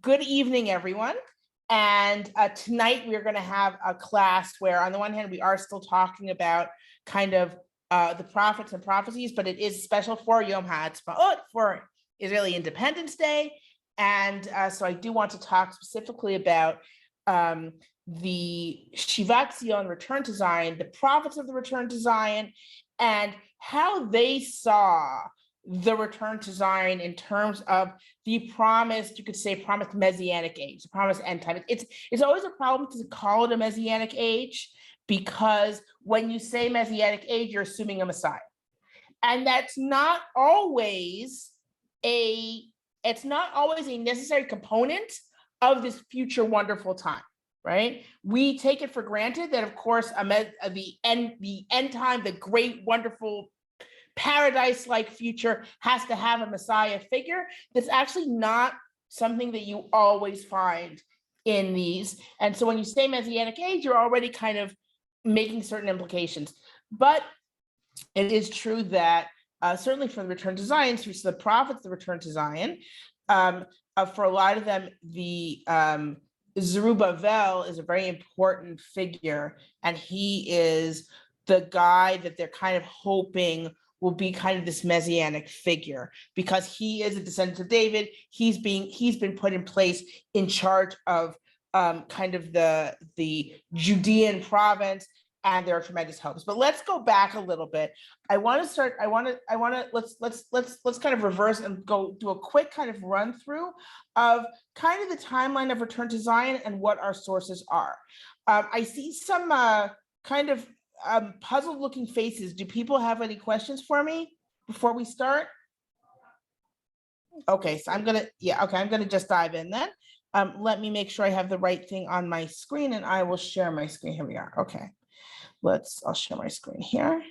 Good evening, everyone. And tonight we're going to have a class where, on the one hand, we are still talking about kind of the prophets and prophecies, but it is special for Yom Ha'Atzmaut, for Israeli Independence Day. And so I do want to talk specifically about the Shivat Zion, return to Zion, the prophets of the return to Zion, and how they saw the return to Zion in terms of the promised, you could say, promised Messianic age, the promised end time. It's always a problem to call it a Messianic age, because when you say Messianic age, you're assuming a Messiah. And that's not always it's not always a necessary component of this future wonderful time, right? We take it for granted that, of course, the end time, the great, wonderful, paradise-like future has to have a Messiah figure. That's actually not something that you always find in these. And so when you say Messianic age, you're already kind of making certain implications. But it is true that certainly for the return to Zion, through the prophets, the return to Zion, for a lot of them, the Zerubbabel is a very important figure, and he is the guy that they're kind of hoping will be kind of this messianic figure, because he is a descendant of David. He's been put in place in charge of kind of the Judean province, and there are tremendous hopes. But let's go back a little bit. Let's kind of reverse and go do a quick kind of run through of kind of the timeline of return to Zion and what our sources are. I see some kind of puzzled looking faces. Do people have any questions for me before we start? Okay, so I'm gonna just dive in then. Let me make sure I have the right thing on my screen, and I will share my screen. Here we are. Okay, I'll share my screen here.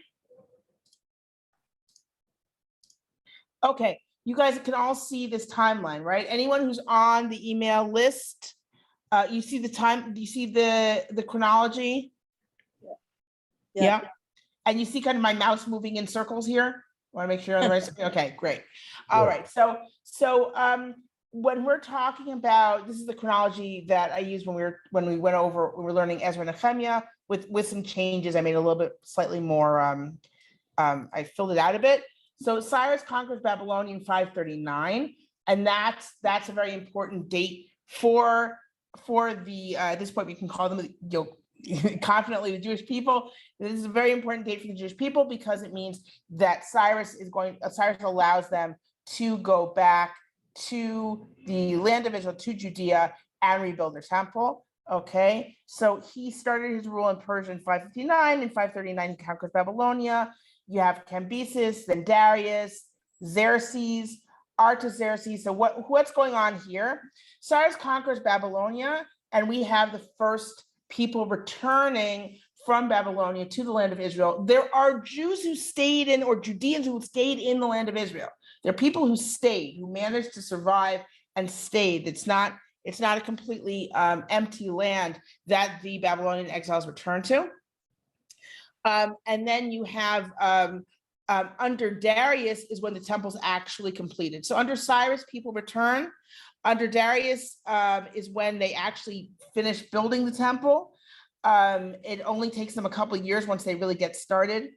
Okay, you guys can all see this timeline, right? Anyone who's on the email list, you see the time, do you see the chronology? Yeah. And you see kind of my mouse moving in circles here? Want to make sure you're on the right screen? Okay, great. All right. So when we're talking about, this is the chronology that I used when we were learning Ezra and Nehemiah with some changes. I made a little bit slightly more, I filled it out a bit. So Cyrus conquers Babylonia in 539, and that's a very important date for the at this point we can call them confidently the Jewish people. This is a very important date for the Jewish people, because it means that Cyrus allows them to go back to the land of Israel, to Judea, and rebuild their temple. Okay, so he started his rule in Persia in 559. In 539, he conquers Babylonia. You have Cambyses, then Darius, Xerxes, Artaxerxes. So what's going on here? Cyrus conquers Babylonia, and we have the first people returning from Babylonia to the land of Israel. There are Jews who stayed in, or Judeans who stayed in the land of Israel. There are people who stayed, who managed to survive and stayed. It's not a completely empty land that the Babylonian exiles returned to. And then you have under Darius is when the temple's actually completed. So under Cyrus, people return. Under Darius is when they actually finish building the temple. It only takes them a couple of years once they really get started.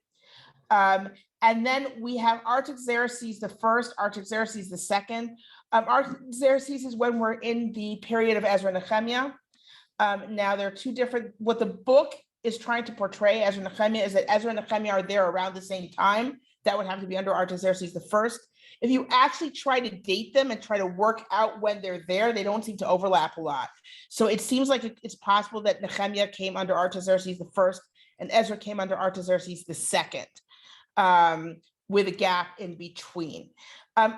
And then we have Artaxerxes the first, Artaxerxes the second. Artaxerxes is when we're in the period of Ezra and Nehemiah. Now there are two different, what the book is trying to portray Ezra and Nehemiah is that Ezra and Nehemiah are there around the same time. That would have to be under Artaxerxes the first. If you actually try to date them and try to work out when they're there, they don't seem to overlap a lot. So it seems like it's possible that Nehemiah came under Artaxerxes the first and Ezra came under Artaxerxes the second, with a gap in between.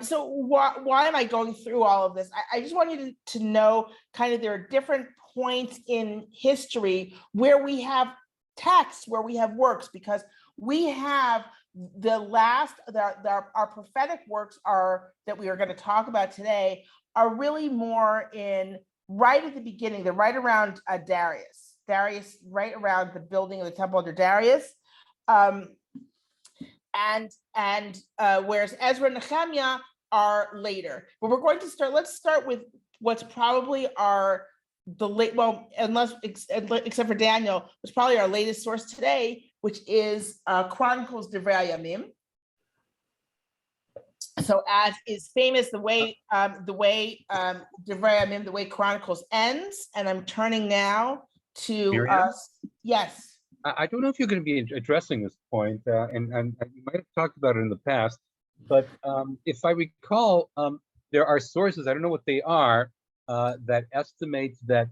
So why am I going through all of this? I just want you to know kind of there are different points in history where we have texts, where we have works, because we have our prophetic works that we are going to talk about today are really more in right at the beginning. They're right around Darius, right around the building of the temple under Darius. And whereas Ezra and Nehemiah are later. But we're going to start, let's start with what's probably except for Daniel, was probably our latest source today, which is Chronicles Divrei Hayamim. So as is famous, the way Divrei Hayamim, the way Chronicles ends, and I'm turning now to yes. I don't know if you're going to be addressing this point, and you might have talked about it in the past, but if I recall, there are sources, I don't know what they are, that estimate that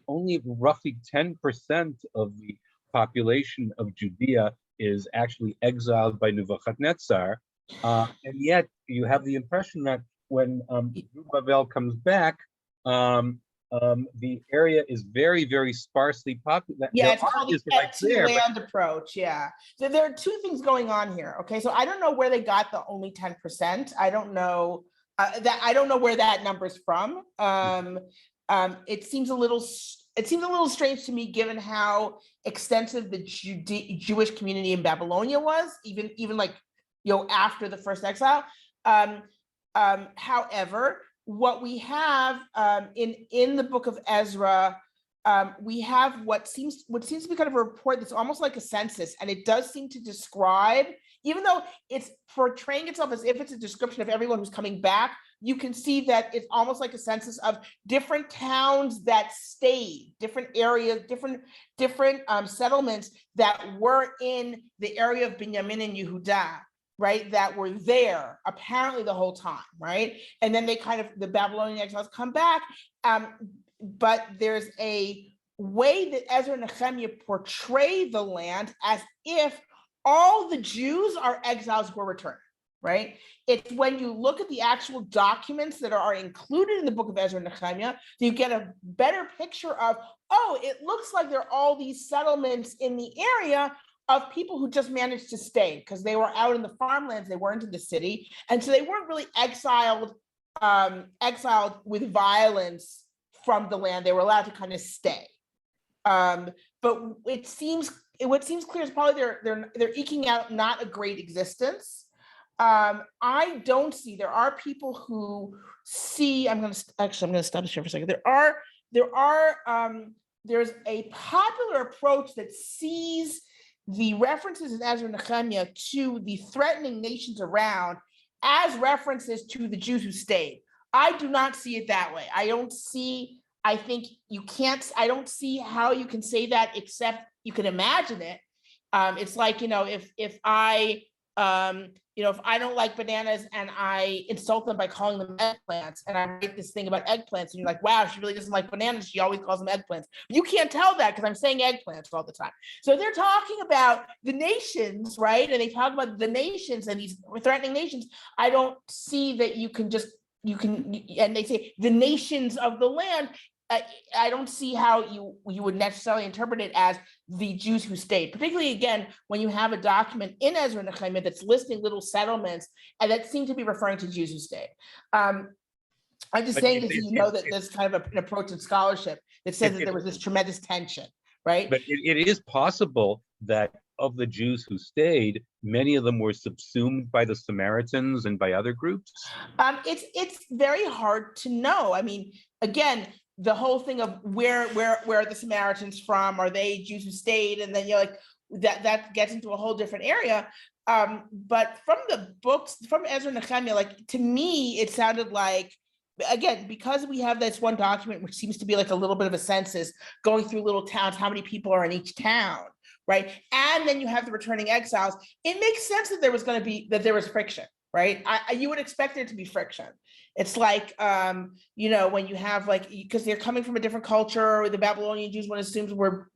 only roughly 10% of the population of Judea is actually exiled by Nebuchadnezzar, and yet you have the impression that when Zerubbabel comes back, the area is very, very sparsely populated. Yeah, it's called the empty land approach. Yeah, so there are two things going on here. Okay, so I don't know where they got the only 10%. I don't know I don't know where that number's from. It seems a little strange to me, given how extensive the Jewish community in Babylonia was, even like after the first exile. However, what we have in the book of Ezra, we have what seems to be kind of a report that's almost like a census, and it does seem to describe, even though it's portraying itself as if it's a description of everyone who's coming back, you can see that it's almost like a census of different towns that stayed, different areas, different settlements that were in the area of Binyamin and Yehudah, right, that were there apparently the whole time, right? And then the Babylonian exiles come back, but there's a way that Ezra and Nehemiah portray the land as if all the Jews are exiles who are returning, right? It's when you look at the actual documents that are included in the book of Ezra and Nehemiah, you get a better picture of, oh, it looks like there are all these settlements in the area of people who just managed to stay because they were out in the farmlands, they weren't in the city, and so they weren't really exiled with violence from the land. They were allowed to kind of stay. But what seems clear is probably they're eking out not a great existence. I don't see. There are people who see. I'm going to stop this here for a second. There's a popular approach that sees the references in Ezra and Nehemiah to the threatening nations around as references to the Jews who stayed. I do not see it that way. I don't see how you can say that except you can imagine it. It's like, if I don't like bananas and I insult them by calling them eggplants, and I write this thing about eggplants, and you're like, wow, she really doesn't like bananas, she always calls them eggplants. But you can't tell that because I'm saying eggplants all the time. So they're talking about the nations, right? And they talk about the nations and these threatening nations. I don't see that and they say the nations of the land. I don't see how you would necessarily interpret it as the Jews who stayed, particularly, again, when you have a document in Ezra and Nehemiah that's listing little settlements and that seem to be referring to Jews who stayed. I'm just saying this, that there's kind of an approach in scholarship that says that there was this tremendous tension, right? But it is possible that of the Jews who stayed, many of them were subsumed by the Samaritans and by other groups. It's very hard to know. I mean, again, the whole thing of where are the Samaritans from? Are they Jews who stayed? And then that gets into a whole different area. But from the books, from Ezra and Nehemiah, to me, it sounded like, again, because we have this one document, which seems to be like a little bit of a census going through little towns, how many people are in each town, right? And then you have the returning exiles. It makes sense that there was friction, right? You would expect there to be friction. It's like, when you have because they're coming from a different culture, the Babylonian Jews, one assumes we're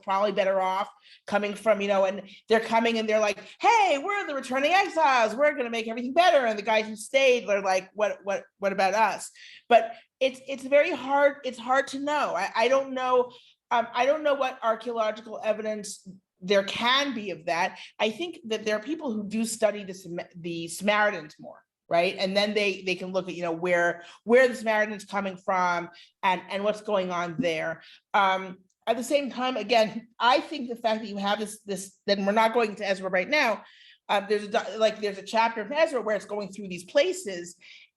probably better off coming from, and they're coming and they're like, hey, we're the returning exiles, we're going to make everything better. And the guys who stayed, they're like, what about us? But it's very hard. It's hard to know. I don't know. I don't know what archaeological evidence there can be of that. I think that there are people who do study the Samaritans more, right? And then they can look at, where the Samaritans coming from and what's going on there. At the same time, again, I think the fact that you have this, then we're not going to Ezra right now. There's a chapter of Ezra where it's going through these places,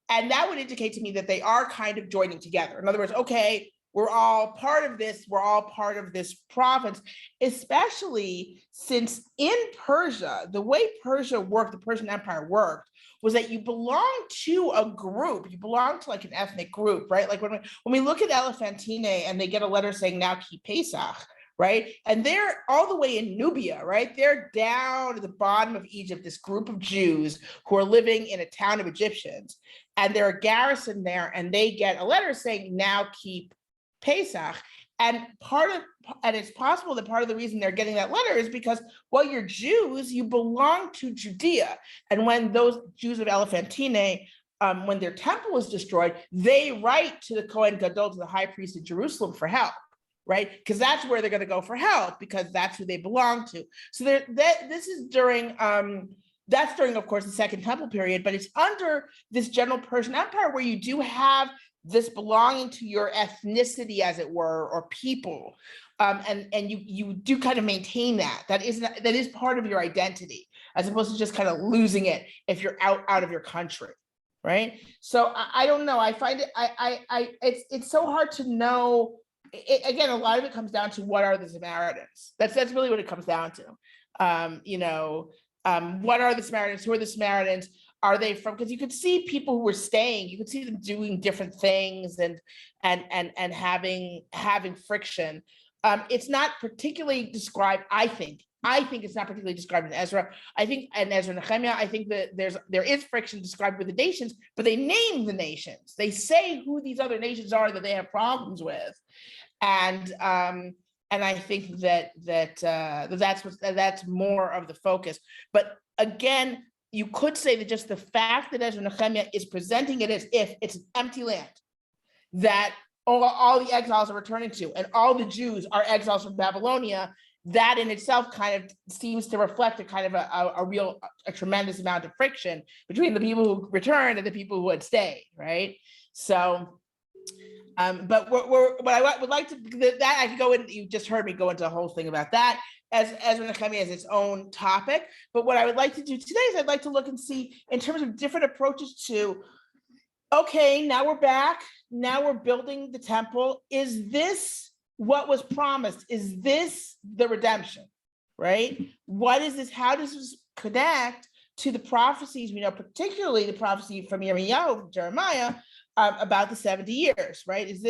and that would indicate to me that they are kind of joining together. In other words, okay, we're all part of this. We're all part of this province, especially since in Persia, the way Persia worked, the Persian Empire worked, was that you belong to a group. You belong to like an ethnic group, right? Like when we look at Elephantine and they get a letter saying now keep Pesach, right? And they're all the way in Nubia, right? They're down at the bottom of Egypt, this group of Jews who are living in a town of Egyptians, and they're a garrison there, and they get a letter saying now keep Pesach. And it's possible that part of the reason they're getting that letter is because, well, you're Jews, you belong to Judea. And when those Jews of Elephantine, when their temple was destroyed, they write to the Kohen Gadol, to the high priest in Jerusalem, for help, right? Because that's where they're going to go for help, because that's who they belong to. So this is during, that's during, of course, the Second Temple period, but it's under this general Persian Empire where you do have this belonging to your ethnicity, as it were, or people, and you do kind of maintain that. That is part of your identity, as opposed to just kind of losing it if you're out of your country, right? So I don't know. I find it it's so hard to know. Again, a lot of it comes down to what are the Samaritans. That's really what it comes down to. What are the Samaritans? Who are the Samaritans? Are they from? Because you could see people who were staying. You could see them doing different things and having friction. It's not particularly described. I think it's not particularly described in Ezra. I think in Ezra and Nehemiah, I think that there is friction described with the nations, but they name the nations. They say who these other nations are that they have problems with, and I think that's more of the focus. But again, you could say that just the fact that Ezra Nehemiah is presenting it as if it's an empty land, that all the exiles are returning to, and all the Jews are exiles from Babylonia, that in itself kind of seems to reflect a kind of a tremendous amount of friction between the people who returned and the people who had stayed, right? So, but what I would like to, that I could go in, you just heard me go into a whole thing about that, as Ezra Nehemiah as its own topic. But what I would like to do today is I'd like to look and see in terms of different approaches to, okay, now we're back. Now we're building the temple. Is this what was promised? Is this the redemption, right? What is this? How does this connect to the prophecies we know, particularly the prophecy from Yirmiyahu, Jeremiah, about the 70 years, right? Is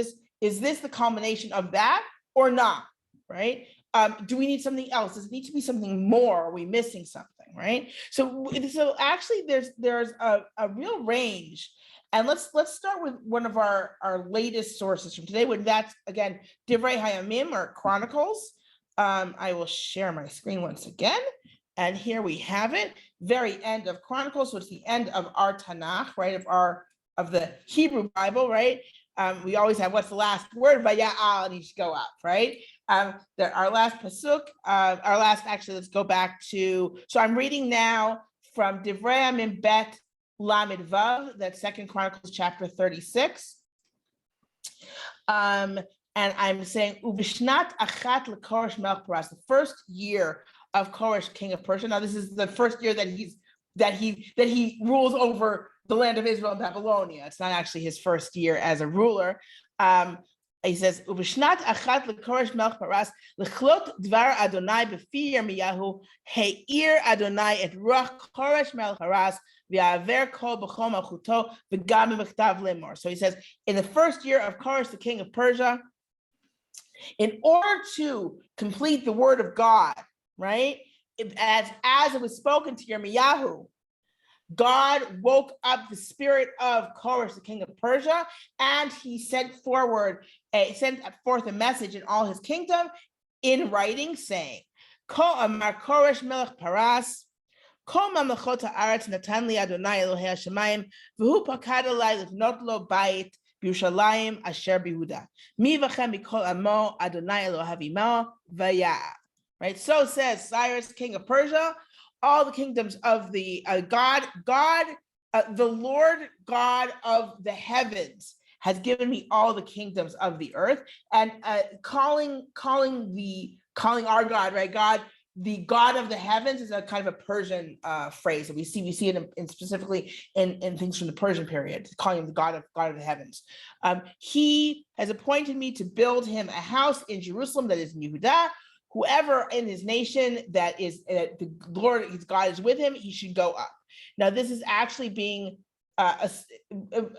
this the culmination of that or not, right? Do we need something else? Does it need to be something more? Are we missing something, right? So actually there's a real range. And let's start with one of our latest sources from today, when that's, again, Divrei Hayamim, or Chronicles. I will share my screen once again. And here we have it, very end of Chronicles. So it's the end of our Tanakh, right? Of the Hebrew Bible, right? We always have, what's the last word? Vaya'al, and you should go up, right? Our last pasuk, actually, let's go back to, so I'm reading now from Divrei Hayamim Bet Lamed Vav, that's Second Chronicles chapter 36. And I'm saying, Ubishnat achat leKoresh melech Paras, the first year of Koresh, king of Persia. Now, this is the first year that he rules over the land of Israel and Babylonia. It's not actually his first year as a ruler. He says, Ubishnat achat leKoresh melech Paras, lechlot dvar Adonai befi Yirmiyahu, he'ir Adonai et ruach Koresh melech Paras, v'yaver kol b'chol malchuto v'gam b'mechtav lemor. So he says, in the first year of Koresh, the king of Persia, in order to complete the word of God, right? As it was spoken to Yirmiyahu, God woke up the spirit of Koresh, the king of Persia, and he sent forth a message in all his kingdom in writing, saying, Kol amar Koresh melech Paras, Kol mamlechot haaretz natan li Adonai Elohei hashamayim, v'hu pakad alai livnot lo bayit b'Yerushalayim asher b'Yehuda. Mi v'chem mikol amo Adonai Elohav imo v'ya'ah. Right, so says Cyrus, king of Persia, all the kingdoms of the the Lord God of the heavens has given me all the kingdoms of the earth, and calling our God, right? God the God of the heavens is a kind of a Persian phrase that we see it in specifically in things from the Persian period, calling him the God of the heavens. He has appointed me to build him a house in Jerusalem that is in Yehudah. Whoever in his nation that is the Lord, his God is with him, he should go up. Now, this is actually being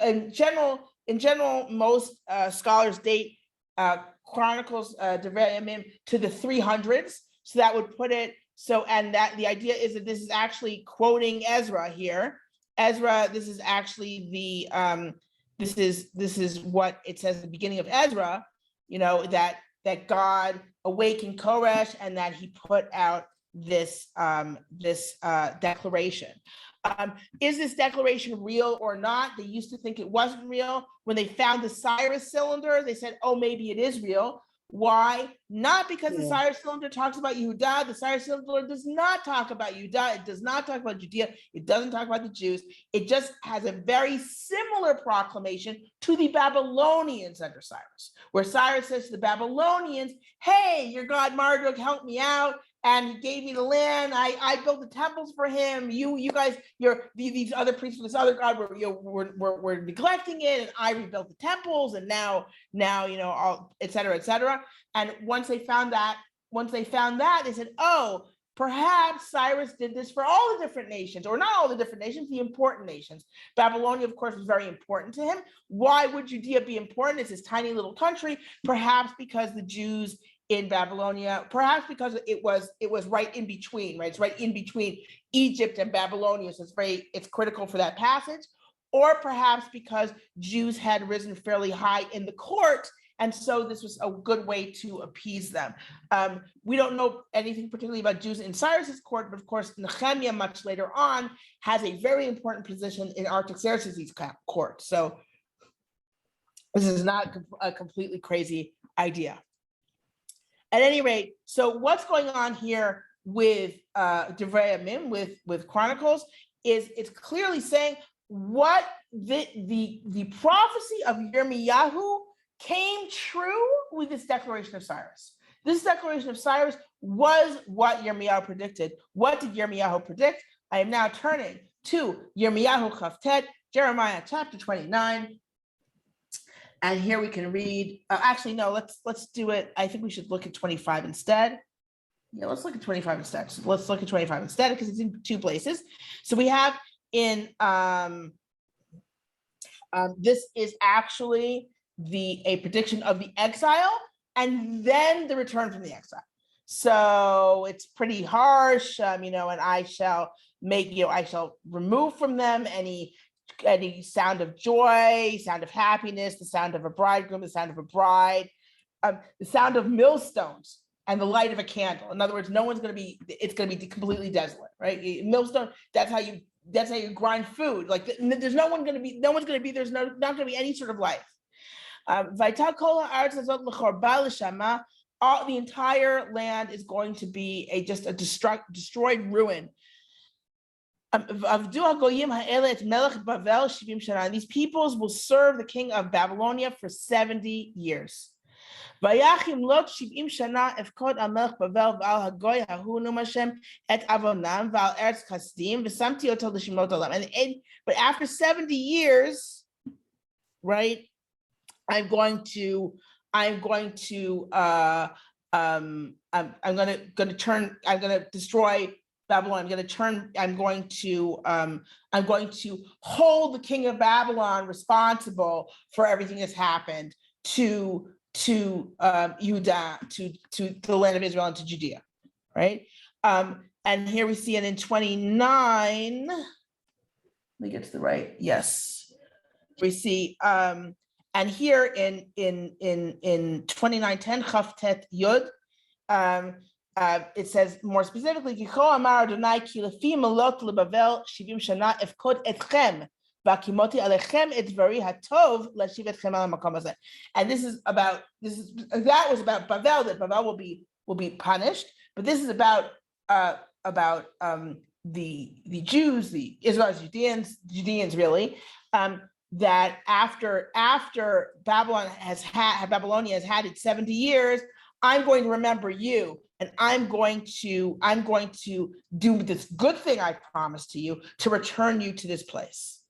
in general, most scholars date Chronicles Devrei Yamim to the 300s. So that would put it, and that the idea is that this is actually quoting Ezra here. Ezra, this is actually the, this is what it says at the beginning of Ezra, that God awakened Koresh and that he put out this declaration. Is this declaration real or not? They used to think it wasn't real. When they found the Cyrus cylinder, they said, oh, maybe it is real. Why? Not because the Cyrus cylinder talks about Yehudah. The Cyrus cylinder does not talk about Yehudah. It does not talk about Judea. It doesn't talk about the Jews. It just has a very similar proclamation to the Babylonians under Cyrus, where Cyrus says to the Babylonians, hey, your God Marduk helped me out, and he gave me the land. I built the temples for him. You guys, these other priests of this other God were neglecting it, and I rebuilt the temples, and now all et cetera, et cetera. And once they found that, they said, oh, perhaps Cyrus did this for all the different nations, or not all the different nations, the important nations. Babylonia, of course, was very important to him. Why would Judea be important? It's this tiny little country, perhaps because the Jews in Babylonia, perhaps because it was right in between, right? It's right in between Egypt and Babylonia, so it's critical for that passage, or perhaps because Jews had risen fairly high in the court, and so this was a good way to appease them. We don't know anything particularly about Jews in Cyrus's court, but of course Nehemiah much later on has a very important position in Artaxerxes' court. So this is not a completely crazy idea. At any rate, so what's going on here with Devrei Yamim, with Chronicles, is it's clearly saying what the prophecy of Yirmiyahu came true with this declaration of Cyrus. This declaration of Cyrus was what Yirmiyahu predicted. What did Yirmiyahu predict? I am now turning to Yirmiyahu Chavtet, Jeremiah chapter 29. And here we can read, actually, no, let's do it. I think we should look at 25 instead. Yeah, let's look at 25 instead. So let's look at 25 instead because it's in two places. So we have in, this is actually a prediction of the exile and then the return from the exile. So it's pretty harsh, and I shall remove from them any sound of joy, sound of happiness, the sound of a bridegroom, the sound of a bride, the sound of millstones and the light of a candle. In other words, it's going to be completely desolate, right? Millstone, that's how you grind food. Like there's not going to be any sort of life. The entire land is going to be just a destroyed ruin. These peoples will serve the king of Babylonia for 70 years. But after 70 years, right, I'm going to destroy Babylon. I'm going to hold the king of Babylon responsible for everything that's happened to Judah, to the land of Israel and to Judea, right? And here we see it in 29. Let me get to the right. Yes, we see, and here in 29:10 Chavtet Yud, it says more specifically, and that was about Bavel, that Bavel will be punished, but this is about the Jews, the Israelites, Judeans really, that after Babylonia has had its 70 years, I'm going to remember you, and I'm going to do this good thing I promised to you to return you to this place,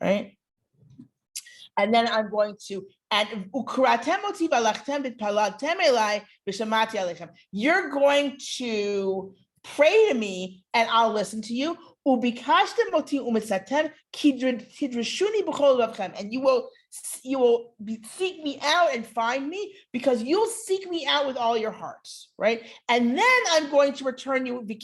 right? And then I'm going to, and you're going to pray to me and I'll listen to you. And you will seek me out and find me because you'll seek me out with all your hearts, right? And then I'm going to return you. Then I'm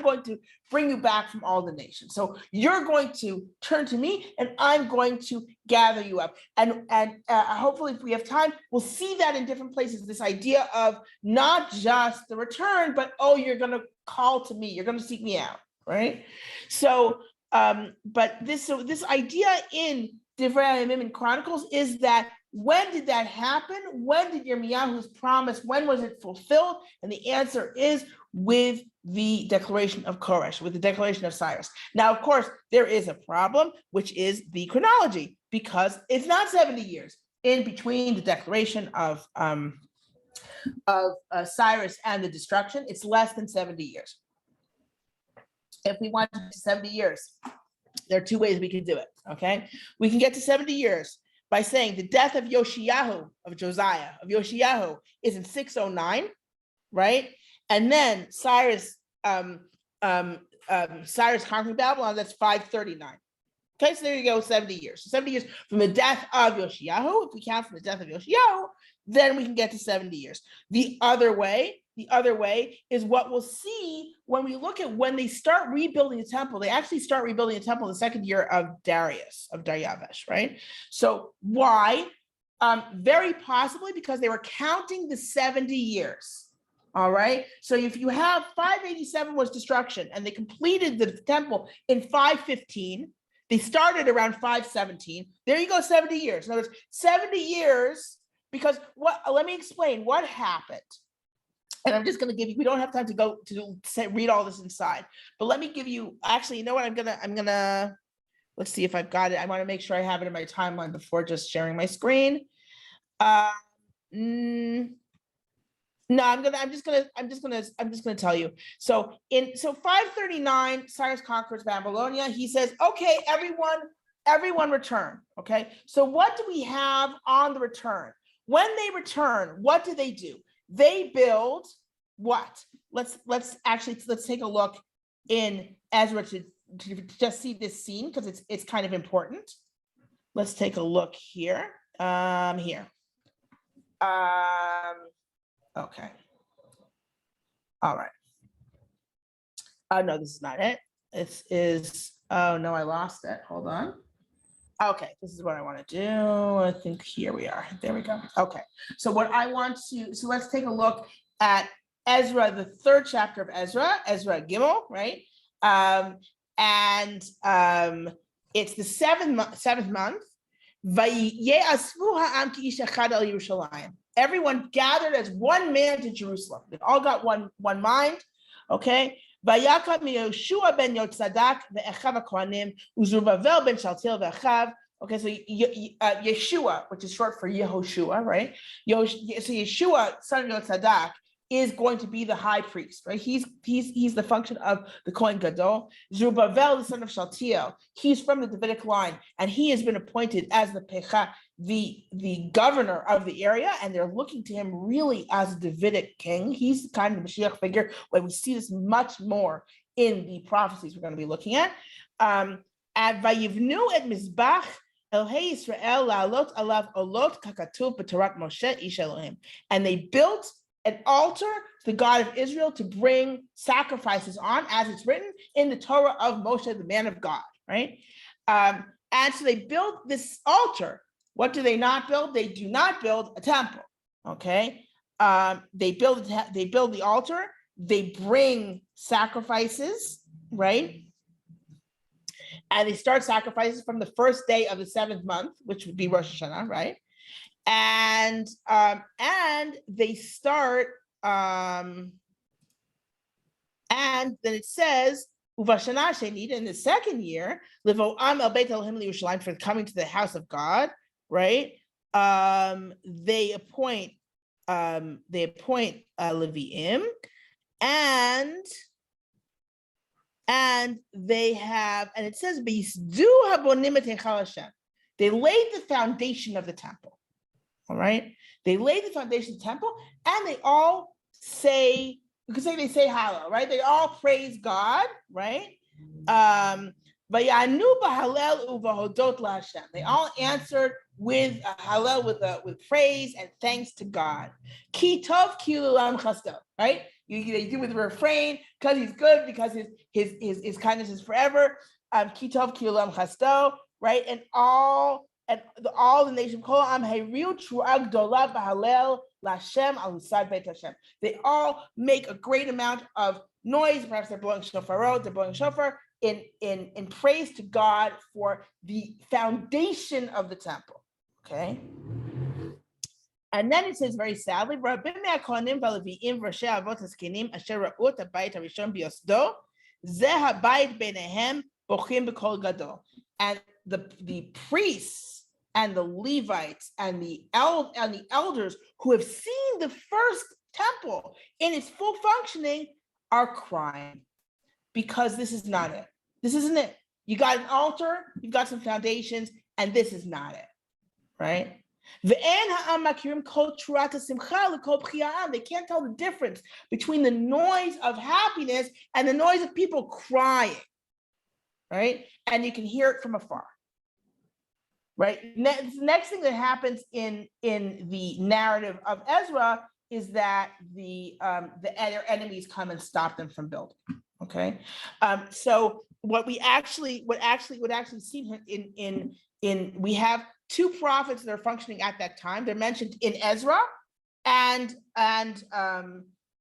going to bring you back from all the nations. So you're going to turn to me and I'm going to gather you up. And hopefully if we have time, we'll see that in different places, this idea of not just the return, but, oh, you're going to call to me, you're going to seek me out, right? So, but this idea in Divrei Hayamim and Chronicles is that when did that happen? When did Yirmiyahu's promise, when was it fulfilled? And the answer is with the declaration of Koresh, with the declaration of Cyrus. Now, of course, there is a problem, which is the chronology, because it's not 70 years in between the declaration of Cyrus and the destruction. It's less than 70 years. If we want to do 70 years, there are two ways we can do it, okay? We can get to 70 years by saying the death of Yoshiyahu, of Josiah, of Yoshiyahu is in 609, right? And then Cyrus conquering Babylon, that's 539. Okay, so there you go, 70 years. So 70 years from the death of Yoshiyahu, if we count from the death of Yoshiyahu, then we can get to 70 years. The other way is what we'll see when we look at when they start rebuilding the temple. They actually start rebuilding the temple in the second year of Darius, right? So why? Very possibly because they were counting the 70 years. All right. So if you have 587 was destruction and they completed the temple in 515, they started around 517. There you go, 70 years. In other words, 70 years, because let me explain what happened. And I'm just going to give you, we don't have time to go to read all this inside, but let me give you, actually, you know what, I'm gonna, let's see if I've got it. I want to make sure I have it in my timeline before just sharing my screen. No, I'm just gonna tell you. So 539, Cyrus conquers Babylonia. He says, okay, everyone return. Okay. So what do we have on the return? When they return, what do? They build what? Let's take a look in Ezra to just see this scene because it's kind of important. Let's take a look here. Here. Okay. All right. No, this is not it. This is, oh no, I lost it. Hold on. Okay, this is what I want to do. I think here we are. There we go. Okay. So what I want to, so let's take a look at Ezra, the third chapter of Ezra Gimel, right? It's the seventh month. Everyone gathered as one man to Jerusalem. They all got one mind. Okay. Vayakam Yoshua ben Yotzadak ve'echav hakohanim uZerubbabel ben Shaltiel ve'echav. Okay, so Yeshua, which is short for Yehoshua, right? So Yeshua, son of Yotzadak, is going to be the high priest, right? He's the function of the Kohen Gadol. Zerubbabel, the son of Shaltiel, he's from the Davidic line, and he has been appointed as the Pecha, the governor of the area, and they're looking to him really as a Davidic king. He's kind of the Mashiach figure. When we see this much more in the prophecies we're going to be looking at. At Vayivnu et Mizbach Elhei Yisrael la'alot alav olot kakatuv b'Torah Moshe ish Elohim, and they built an altar to the God of Israel to bring sacrifices on, as it's written in the Torah of Moshe, the man of God, right? And so they built this altar. What do they not build? They do not build a temple, okay? They build the altar. They bring sacrifices, right? And they start sacrifices from the first day of the seventh month, which would be Rosh Hashanah, right? And they start, and then it says, Uvashana Shenid, in the second year, Livo'am el Beit Elohim Yerushalayim, for coming to the house of God, right? They appoint Leviim, and they have, and it says, they laid the foundation of the temple. All right. They laid the foundation of the temple, and they all say, you could say they say Hallel, right? They all praise God, right? They all answered with a Hallel, with praise and thanks to God. Ki tov ki l'olam chasto, right? They do with the refrain, because he's good, because his kindness is forever. Ki tov ki l'olam chasto, right? And all the nation, kol am hariu truah gdola b'Hallel l'Hashem al husad beit Hashem. They all make a great amount of noise. Perhaps they're blowing shofarot, they're blowing shofar in praise to God for the foundation of the temple. Okay. And then it says very sadly, and the priests and the Levites and the elders who have seen the first temple in its full functioning are crying, because this is not it. This isn't it. You got an altar, you've got some foundations, and this is not it, right? They can't tell the difference between the noise of happiness and the noise of people crying, right? And you can hear it from afar, right? The next thing that happens in the narrative of Ezra is that the enemies come and stop them from building. Okay, so what we actually see in we have two prophets that are functioning at that time. They're mentioned in Ezra, and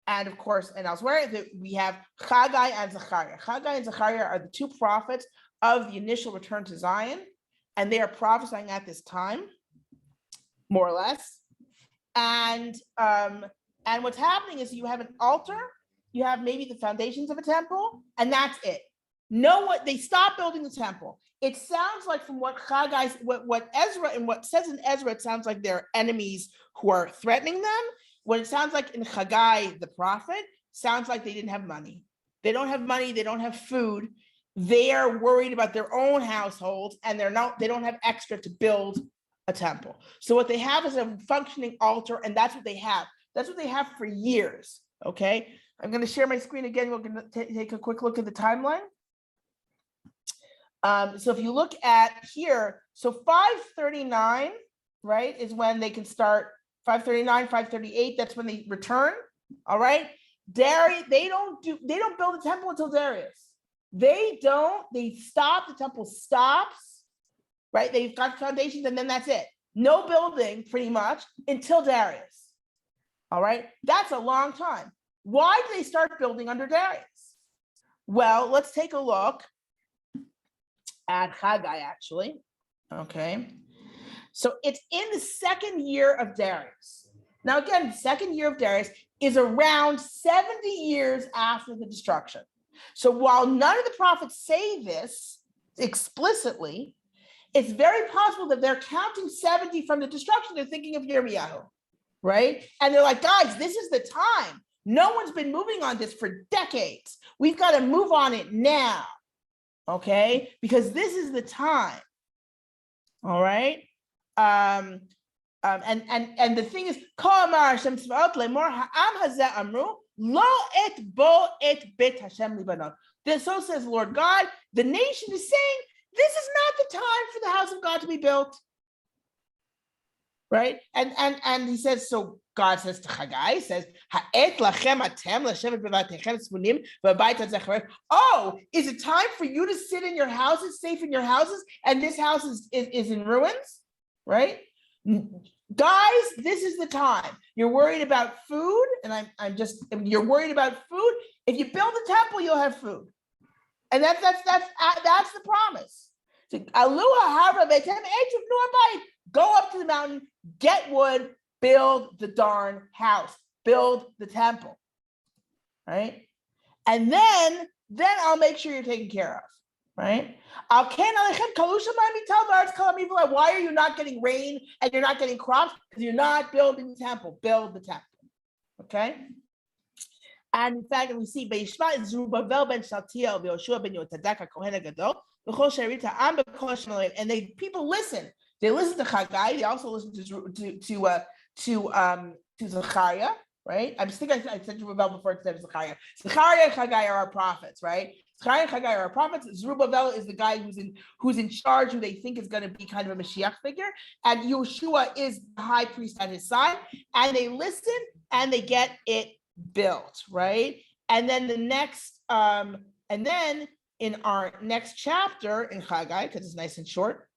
of course, and elsewhere, that we have Haggai and Zechariah. Haggai and Zechariah are the two prophets of the initial return to Zion, and they are prophesying at this time, more or less. And what's happening is you have an altar, you have maybe the foundations of a temple, and that's it. They stop building the temple. It sounds like, from what Haggai, what Ezra, and what says in Ezra, it sounds like there are enemies who are threatening them. What it sounds like in Haggai, the prophet, sounds like they didn't have money. They don't have money, they don't have food. They are worried about their own households, and they don't have extra to build a temple. So what they have is a functioning altar, and that's what they have. That's what they have for years, okay? I'm going to share my screen again. We're going to take a quick look at the timeline. So if you look at here, so 539, right, is when they can start. 539, 538, that's when they return, all right? Darius, they don't build a temple until Darius. They stop, the temple stops, right? They've got foundations, and then that's it. No building, pretty much, until Darius, all right? That's a long time. Why did they start building under Darius? Well, let's take a look at Haggai, actually, okay? So it's in the second year of Darius. Now, again, the second year of Darius is around 70 years after the destruction. So while none of the prophets say this explicitly, it's very possible that they're counting 70 from the destruction. They're thinking of Yirmiyahu, right? And they're like, guys, this is the time. No one's been moving on this for decades. We've got to move on it now, okay? Because this is the time, all right? And the thing is, so says Lord God, the nation is saying, this is not the time for the house of God to be built. Right? And he says, so God says to Haggai, says, oh, is it time for you to sit in your houses, safe in your houses, and this house is in ruins? Right? Guys, this is the time. You're worried about food, and you're worried about food. If you build a temple, you'll have food. And that's the promise. So, go up to the mountain, get wood, build the darn house, build the temple, right? And then I'll make sure you're taken care of. right? Why are you not getting rain and you're not getting crops? Because you're not building the temple. Build the temple, okay? And in fact, we see Beishma Zerubbabel ben Shaltiel, Yoshua ben Yotadak, Kohen Gadol, and people listen. They listen to Chagai. They also listen to Zechariah, right? I think I said Zerubbabel before instead of Zechariah. Zechariah and Chagai are our prophets, right? Zechariah and Chagai are our prophets. Zerubbabel is the guy who's in charge, who they think is going to be kind of a Mashiach figure, and Yoshua is the high priest at his side. And they listen and they get it built, right? And then and then in our next chapter in Chagai, because it's nice and short,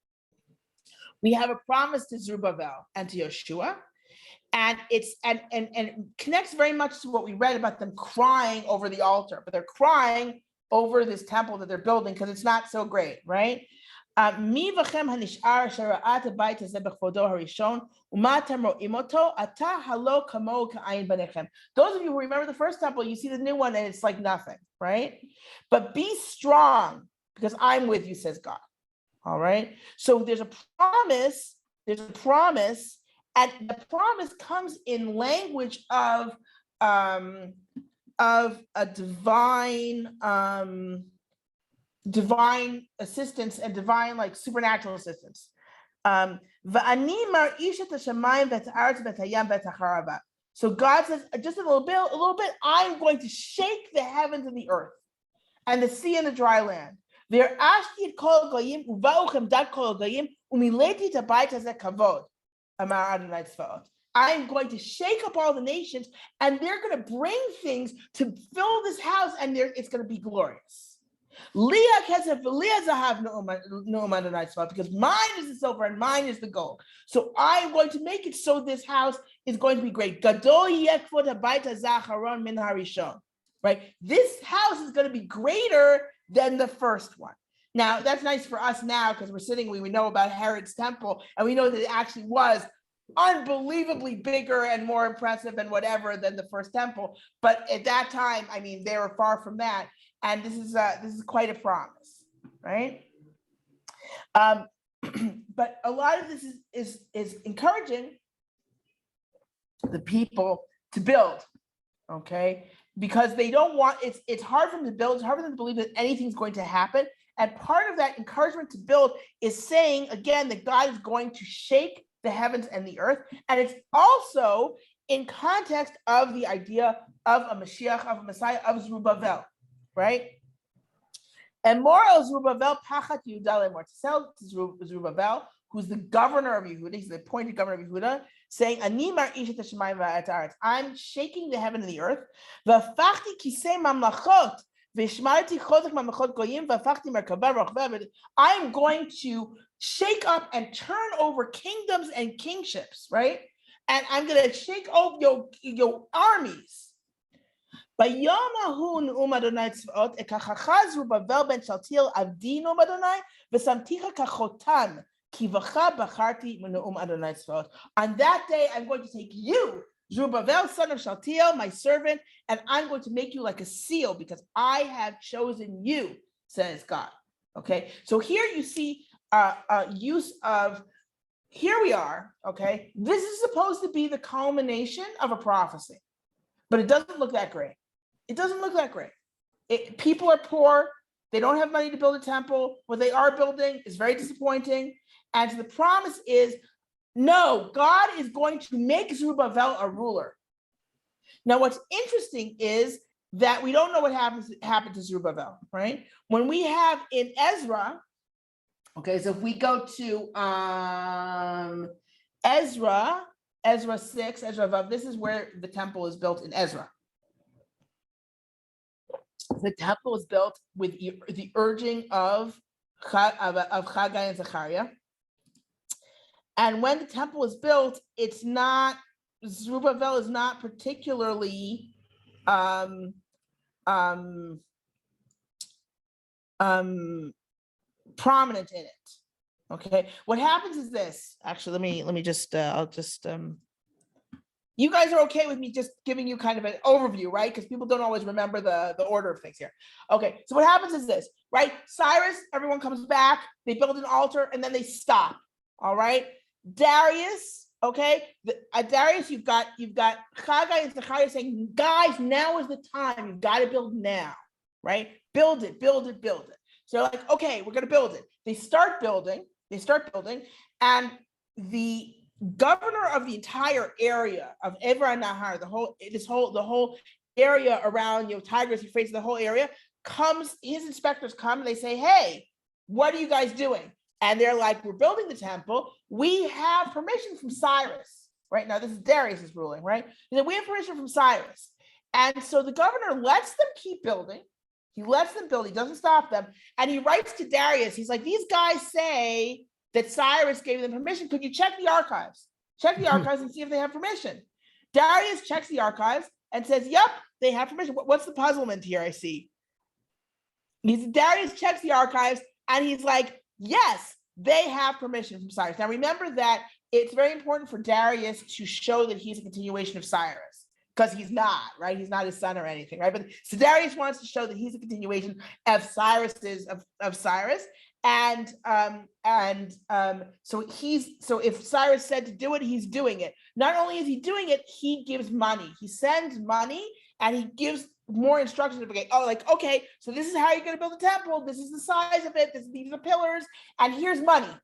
we have a promise to Zerubbabel and to Yeshua, and it's and connects very much to what we read about them crying over the altar, but they're crying over this temple that they're building because it's not so great, right? Those of you who remember the first temple, you see the new one and it's like nothing, right? But be strong because I'm with you, says God. All right. So there's a promise, and the promise comes in language of a divine assistance and divine, like, supernatural assistance. So God says, just a little bit, I'm going to shake the heavens and the earth and the sea and the dry land. I'm going to shake up all the nations, and they're going to bring things to fill this house, and it's going to be glorious. Because mine is the silver and mine is the gold. So I'm going to make it so this house is going to be great. Right? This house is going to be greater than the first one. Now, that's nice for us now because we know about Herod's temple, and we know that it actually was unbelievably bigger and more impressive and whatever than the first temple. But at that time, I mean, they were far from that. And this is quite a promise, right? But a lot of this is encouraging the people to build, okay? Because they don't want, it's hard for them to build, it's hard for them to believe that anything's going to happen. And part of that encouragement to build is saying, again, that God is going to shake the heavens and the earth. And it's also in context of the idea of a Mashiach, of a Messiah, of Zerubbabel, right? And moral Zerubbabel, Pachat Yehuda Lemor, to Zerubbabel, who's the governor of Yehuda, he's the appointed governor of Yehuda, saying, Ani mar'ish et hashamayim va'et haaretz, I'm shaking the heaven and the earth. V'afachti kisei mamlachot, v'shmarti chozek mamlachot goyim, v'afachti merkavah rochveh. I'm going to shake up and turn over kingdoms and kingships, right? And I'm going to shake over your armies. ביום ההוא נאום אדוני צבאות, אקחך זרובבל בן שלתיאל עבדי נאום אדוני, ושמתיך כחותם, כי בך בחרתי מנאום אדוני צבאות. On that day, I'm going to take you, Zerubbabel, son of Shaltiel, my servant, and I'm going to make you like a seal because I have chosen you, says God. Okay, so here you see use of, here we are, okay? This is supposed to be the culmination of a prophecy, but it doesn't look that great. It doesn't look that great. People are poor. They don't have money to build a temple. What they are building is very disappointing. And the promise is, no, God is going to make Zerubbabel a ruler. Now, what's interesting is that we don't know what happened to Zerubbabel, right? When we have in Ezra, okay, so if we go to Ezra 6, Ezra Vav, this is where the temple is built in Ezra. The temple is built with the urging of Chagai and Zechariah. And when the temple is built, it's not, Zerubbabel is not particularly prominent in it. Okay, what happens is this. Actually, let me just I'll just You guys are okay with me just giving you kind of an overview, right? Because people don't always remember the order of things here. Okay, so what happens is this, right? Cyrus, everyone comes back, they build an altar, and then they stop. All right. Darius, okay. Darius, you've got Chagai and Zechariah saying, guys, now is the time. You've got to build now, right? Build it. So like, okay, we're gonna build it. They start building, and the governor of the entire area of Evra Nahar, the whole area around Tigris, Euphrates, the whole area comes. His inspectors come and they say, "Hey, what are you guys doing?" And they're like, "We're building the temple. We have permission from Cyrus." Right now, this is Darius's ruling, right? He said, "We have permission from Cyrus," and so the governor lets them keep building. He lets them build. He doesn't stop them, and he writes to Darius. He's like, "These guys say that Cyrus gave them permission. Could you check the archives? Check the archives and see if they have permission." Darius checks the archives and says, "Yep, they have permission." What's the puzzlement here? I see. Darius checks the archives and he's like, "Yes, they have permission from Cyrus." Now, remember that it's very important for Darius to show that he's a continuation of Cyrus, because he's not, right? He's not his son or anything, right? But so Darius wants to show that he's a continuation of Cyrus's of Cyrus. So if Cyrus said to do it, he's doing it. Not only is he doing it, he gives money. He sends money and he gives more instructions. Okay, so this is how you're going to build a temple. This is the size of it. These are the pillars, and here's money.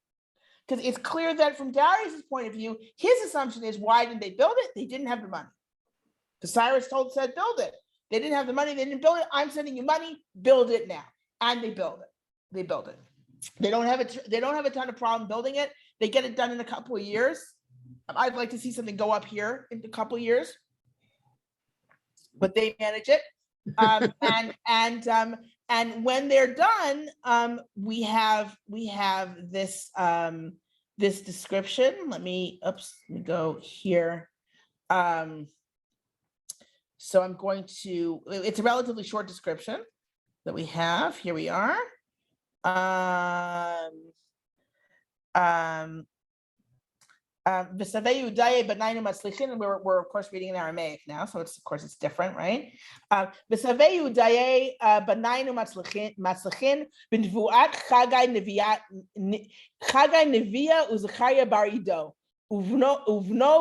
Because it's clear that from Darius's point of view, his assumption is, why didn't they build it? They didn't have the money. Because Cyrus said build it. They didn't have the money. They didn't build it. I'm sending you money. Build it now. And they build it. They don't have a ton of problem building it. They get it done in a couple of years. I'd like to see something go up here in a couple of years, but they manage it. And when they're done, we have this this description. Let me go here. So I'm going to. It's a relatively short description that we have. Here we are. And we're of course reading in Aramaic now, so it's different, right? Uvno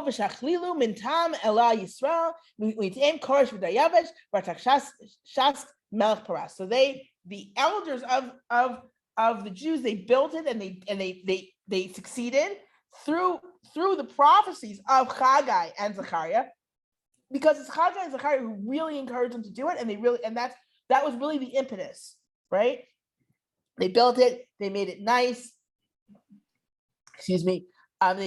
v'shachlilu min tam ela Yisrael mit'em koresh v'dayavesh v'tachshast melech paras. So the elders of the Jews, they built it and they succeeded through the prophecies of Chagai and Zechariah, because it's Chagai and Zechariah who really encouraged them to do it, and that was really the impetus, right? They built it, they made it nice. They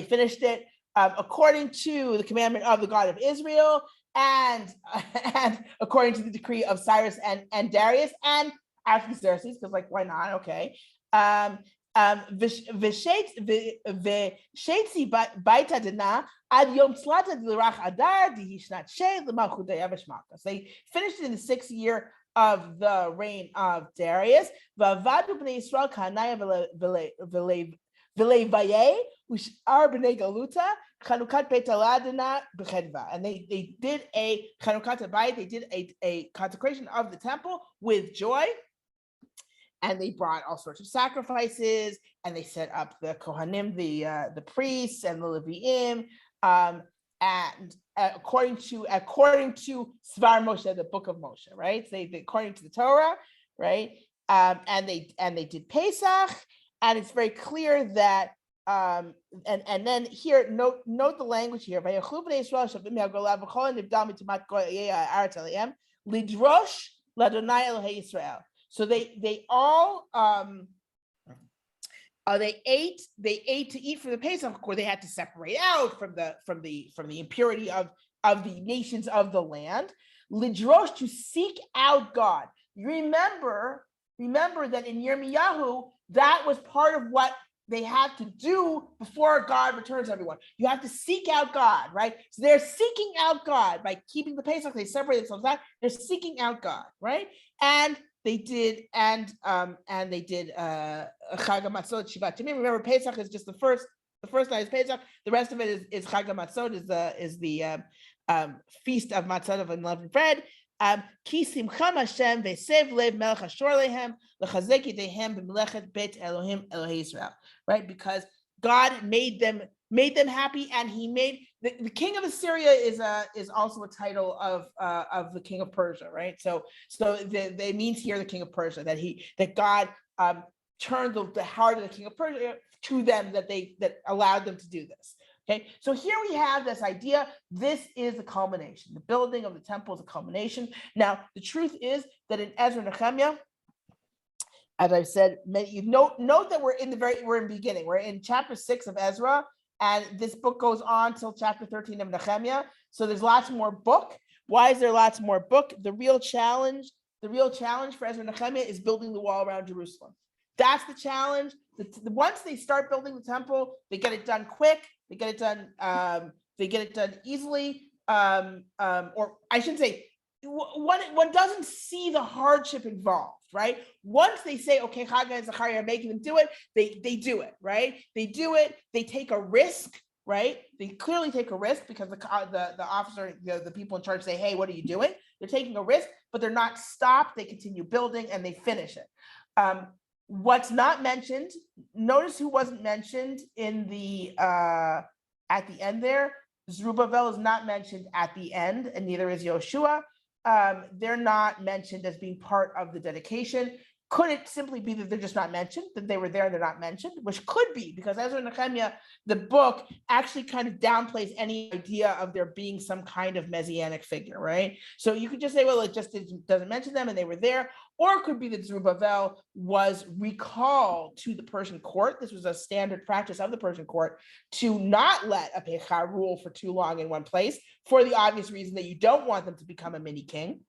finished it according to the commandment of the God of Israel, and according to the decree of Cyrus and Darius and Artaxerxes, because why not? Okay. V'shetzi baita dena ad yom tzlata d'lirach adar dihishnat shei l'malchut dayavesh malchus. They finished it in the 6th year of the reign of Darius. V'avadu b'nei Yisrael kahanaya v'levaye u'shar b'nei galuta chanukat beit aladina b'chedva. And they did a chanukat bayit. They did a consecration of the temple with joy. And they brought all sorts of sacrifices, and they set up the Kohanim, the priests, and the Leviim, and according to Svar Moshe, the book of Moshe, right? So according to the Torah, right? And they did Pesach, and it's very clear that and then here note the language here. Lidrosh ladonai Elohei Yisrael. So they all they ate to eat for the Pesach. Of course, they had to separate out from the impurity of the nations of the land. Lidrosh, to seek out God. You remember that in Yirmiyahu, that was part of what they had to do before God returns everyone. You have to seek out God, right? So they're seeking out God by keeping the Pesach. They separate themselves out. They're seeking out God, right? And they did Chag HaMatzot Shivat Yamim. Remember, Pesach is just the first The first night is Pesach. The rest of it is Chag HaMatzot, is the feast of matzot of unleavened bread. Ki simcham Hashem ve'sev lev melech hashor lehem lechazek yedehem b'melechet bet Elohim Elohei Yisrael. Right, because God made them happy, and He made the king of Assyria is also a title of the king of Persia, right? So it means here the king of Persia, that God turned the heart of the king of Persia to them, that allowed them to do this. Okay, so here we have this idea. This is the culmination. The building of the temple is a culmination. Now, the truth is that in Ezra and Nehemiah, as I've said, you note that we're in the beginning. We're in chapter 6 of Ezra, and this book goes on till chapter 13 of Nehemiah. So there's lots more book. Why is there lots more book? The real challenge for Ezra and Nehemiah is building the wall around Jerusalem. That's the challenge. Once they start building the temple, they get it done quick. They get it done easily. Or I should say, one doesn't see the hardship involved, right? Once they say, okay, Haggai and Zechariah are making them do it, they do it, right? They do it. They take a risk, right? They clearly take a risk because the officer, the people in charge say, hey, what are you doing? They're taking a risk, but they're not stopped. They continue building and they finish it. What's not mentioned, notice who wasn't mentioned in the at the end there. Zerubbabel is not mentioned at the end, and neither is Yoshua. They're not mentioned as being part of the dedication. Could it simply be that they're just not mentioned, that they were there and they're not mentioned? Which could be, because Ezra and Nehemiah, the book actually kind of downplays any idea of there being some kind of messianic figure, right? So you could just say, well, it just doesn't mention them and they were there. Or it could be that Zerubbabel was recalled to the Persian court. This was a standard practice of the Persian court to not let a Pekah rule for too long in one place, for the obvious reason that you don't want them to become a mini king.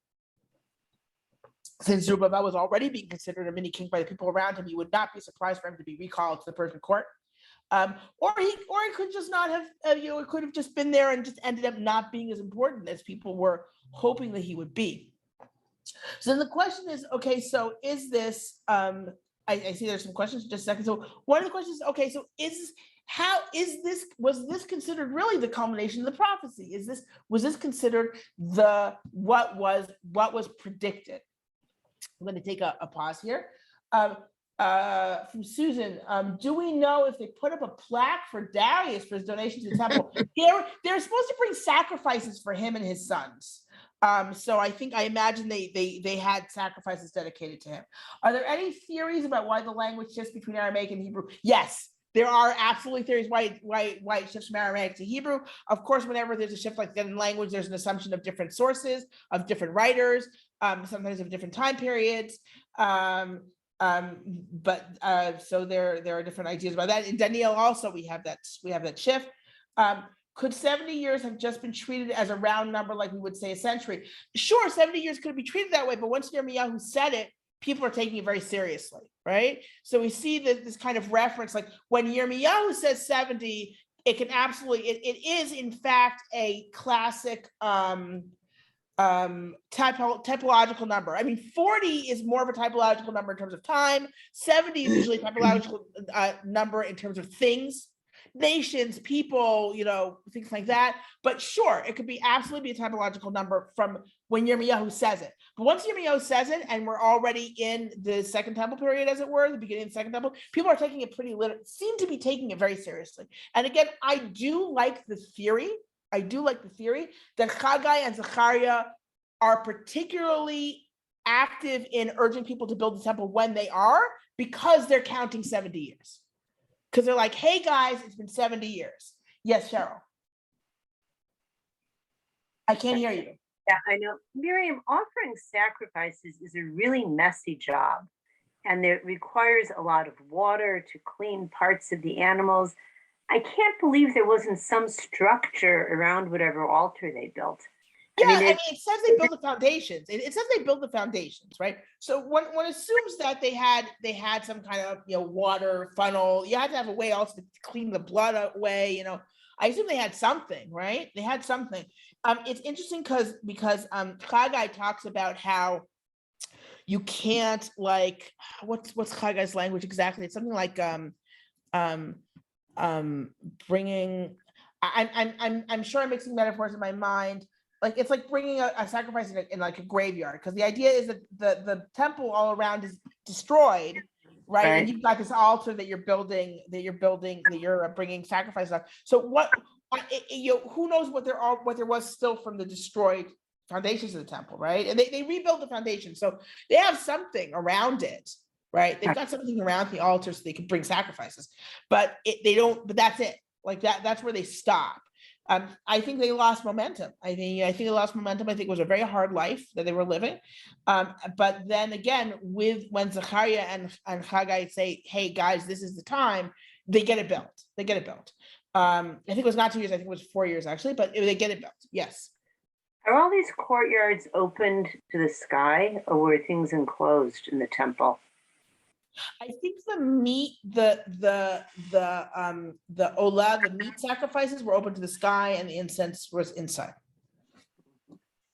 Since Zerubbabel was already being considered a mini king by the people around him, you would not be surprised for him to be recalled to the Persian court. Or he could just not have, it could have just been there and just ended up not being as important as people were hoping that he would be. So then the question is, okay, so is this, I see there's some questions, just a second. So one of the questions, okay, so was this considered really the culmination of the prophecy? Was this considered what was predicted? I'm going to take a pause here. From Susan, do we know if they put up a plaque for Darius for his donation to the temple? They're supposed to bring sacrifices for him and his sons. So I imagine they had sacrifices dedicated to him. Are there any theories about why the language shifts between Aramaic and Hebrew? Yes, there are absolutely theories why it shifts from Aramaic to Hebrew. Of course, whenever there's a shift like that in language, there's an assumption of different sources, of different writers, sometimes of different time periods. So there are different ideas about that. In Daniel also we have that shift. Could 70 years have just been treated as a round number, like we would say a century? Sure, 70 years could be treated that way, but once Yirmiyahu said it, people are taking it very seriously, right? So we see that this kind of reference, like when Yirmiyahu says 70, it can absolutely, it is in fact a classic typological number. I mean, 40 is more of a typological number in terms of time. 70 is usually a typological number in terms of things, nations, people, things like that. But sure, it could absolutely be a typological number from when Yirmiyahu says it. But once Yirmiyahu says it, and we're already in the Second Temple period, as it were, the beginning of the Second Temple, people are taking it seem to be taking it very seriously. And again, I do like the theory that Haggai and Zechariah are particularly active in urging people to build the temple when they are, because they're counting 70 years. Because they're like, hey guys, it's been 70 years. Yes, Cheryl. I can't hear you. Yeah, I know. Miriam, offering sacrifices is a really messy job, and it requires a lot of water to clean parts of the animals. I can't believe there wasn't some structure around whatever altar they built. Yeah, it says they build the foundations. It says they build the foundations, right? So one assumes that they had some kind of water funnel. You had to have a way also to clean the blood away. I assume they had something, right? They had something. It's interesting because Haggai talks about how you can't, like, what's Haggai's language exactly? It's something like bringing, I'm sure I'm mixing metaphors in my mind. Like it's like bringing a sacrifice in like a graveyard, because the idea is that the temple all around is destroyed, right? And you've got this altar that you're building, that you're bringing sacrifices on. So who knows what there was still from the destroyed foundations of the temple, right? And they rebuilt the foundation, so they have something around it, right? They've got something around the altar so they can bring sacrifices, but they don't. But that's it. Like that's where they stop. I think they lost momentum. I think they lost momentum. I think it was a very hard life that they were living. But then again, when Zechariah and Haggai say, "Hey guys, this is the time," they get it built. I think it was not 2 years. I think it was 4 years actually, but they get it built. Yes. Are all these courtyards opened to the sky, or were things enclosed in the temple? I think the meat sacrifices were open to the sky, and the incense was inside.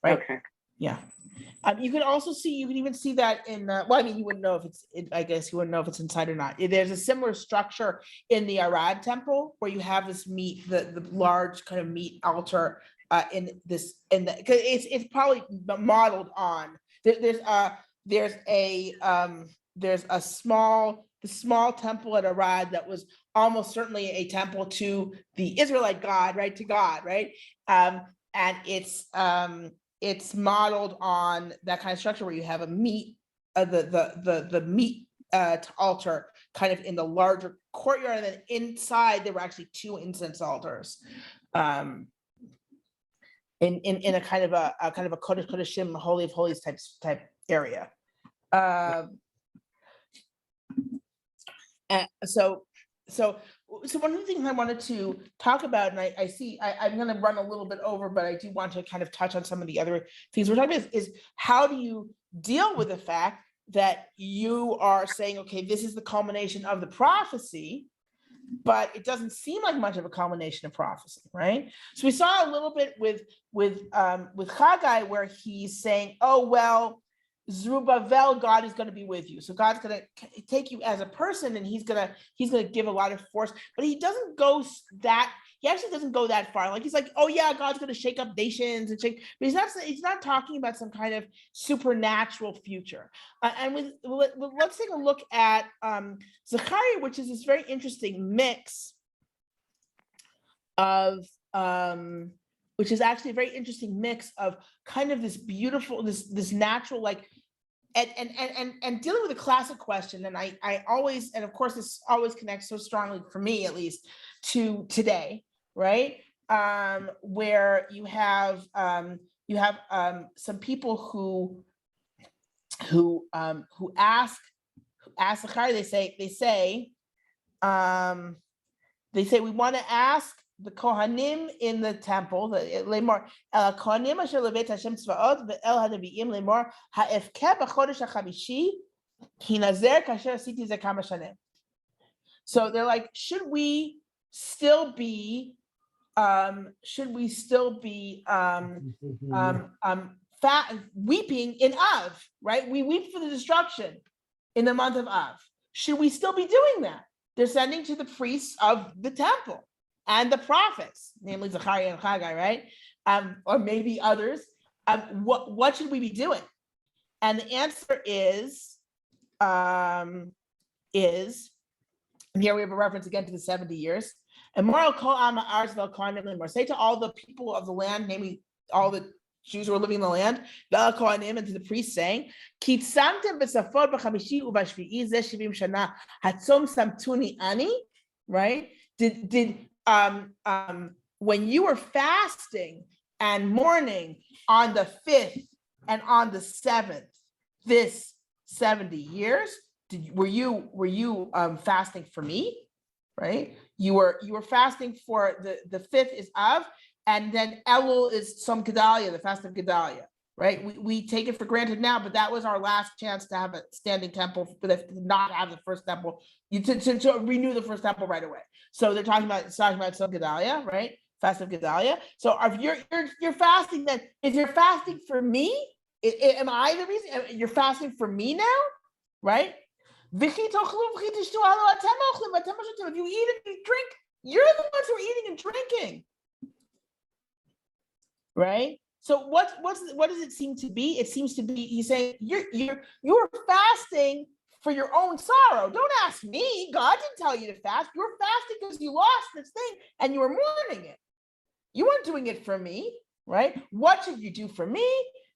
Right. Okay. Yeah. You can even see that in, you wouldn't know if I guess you wouldn't know if it's inside or not. There's a similar structure in the Arad temple where you have this the large kind of meat altar because it's probably modeled on, there's a small temple at Arad that was almost certainly a temple to the Israelite God, right? To God, right? And it's modeled on that kind of structure where you have a meat, the meat altar kind of in the larger courtyard, and then inside there were actually 2 incense altars, in a kind of a Kodesh Kodeshim, Holy of Holies type area. So one of the things I wanted to talk about, and I'm going to run a little bit over, but I do want to kind of touch on some of the other things we're talking about, is how do you deal with the fact that you are saying, okay, this is the culmination of the prophecy, but it doesn't seem like much of a culmination of prophecy, right? So we saw a little bit with Haggai, where he's saying, oh, well, Zerubbabel, God is going to be with you. So God's going to take you as a person, and he's going to give a lot of force, but he actually doesn't go that far. Like he's like, oh yeah, God's going to shake up nations and shake, but he's not talking about some kind of supernatural future. Let's take a look at Zechariah, which is this very interesting mix of which is actually a very interesting mix of kind of this beautiful, this natural, like, and dealing with a classic question. And I always, and of course this always connects so strongly, for me at least, to today, right? Where you have some people who ask Zechariah, they say, we want to ask the Kohanim in the temple, lemor el Kohanim asher levet Hashem tzvaot ve'el hanaviim lemor ha'efkeh b'chodesh hachamishi hinazer kasher asiti ze kama shanim. So they're like, should we still be weeping in Av, right? We weep for the destruction in the month of Av. Should we still be doing that? They're sending to the priests of the temple and the prophets, namely Zechariah and Haggai, right? Or maybe others. What should we be doing? And the answer is, and here we have a reference again to the 70 years. And say to all the people of the land, namely all the Jews who are living in the land, and to the priests, saying, right? When you were fasting and mourning on the 5th and on the 7th, this 70 years, were you fasting for me, right? You were fasting for the 5th is Av, and then Elul is Tzom Gedalia, the fast of Gedalia, right? We take it for granted now, but that was our last chance to have a standing temple, but to not have the first temple, to renew the first temple right away. So they're talking about Tzom Gedalia, right? Fast of Gedalia. So if you're fasting, then if you're fasting for me, am I the reason you're fasting for me now, right? If you eat and you drink, You're the ones who are eating and drinking, right? So what does it seem to be? It seems to be he's saying you're fasting for your own sorrow. Don't ask me. God didn't tell you to fast. You're fasting because you lost this thing and you were mourning it. You weren't doing it for me, right? What should you do for me?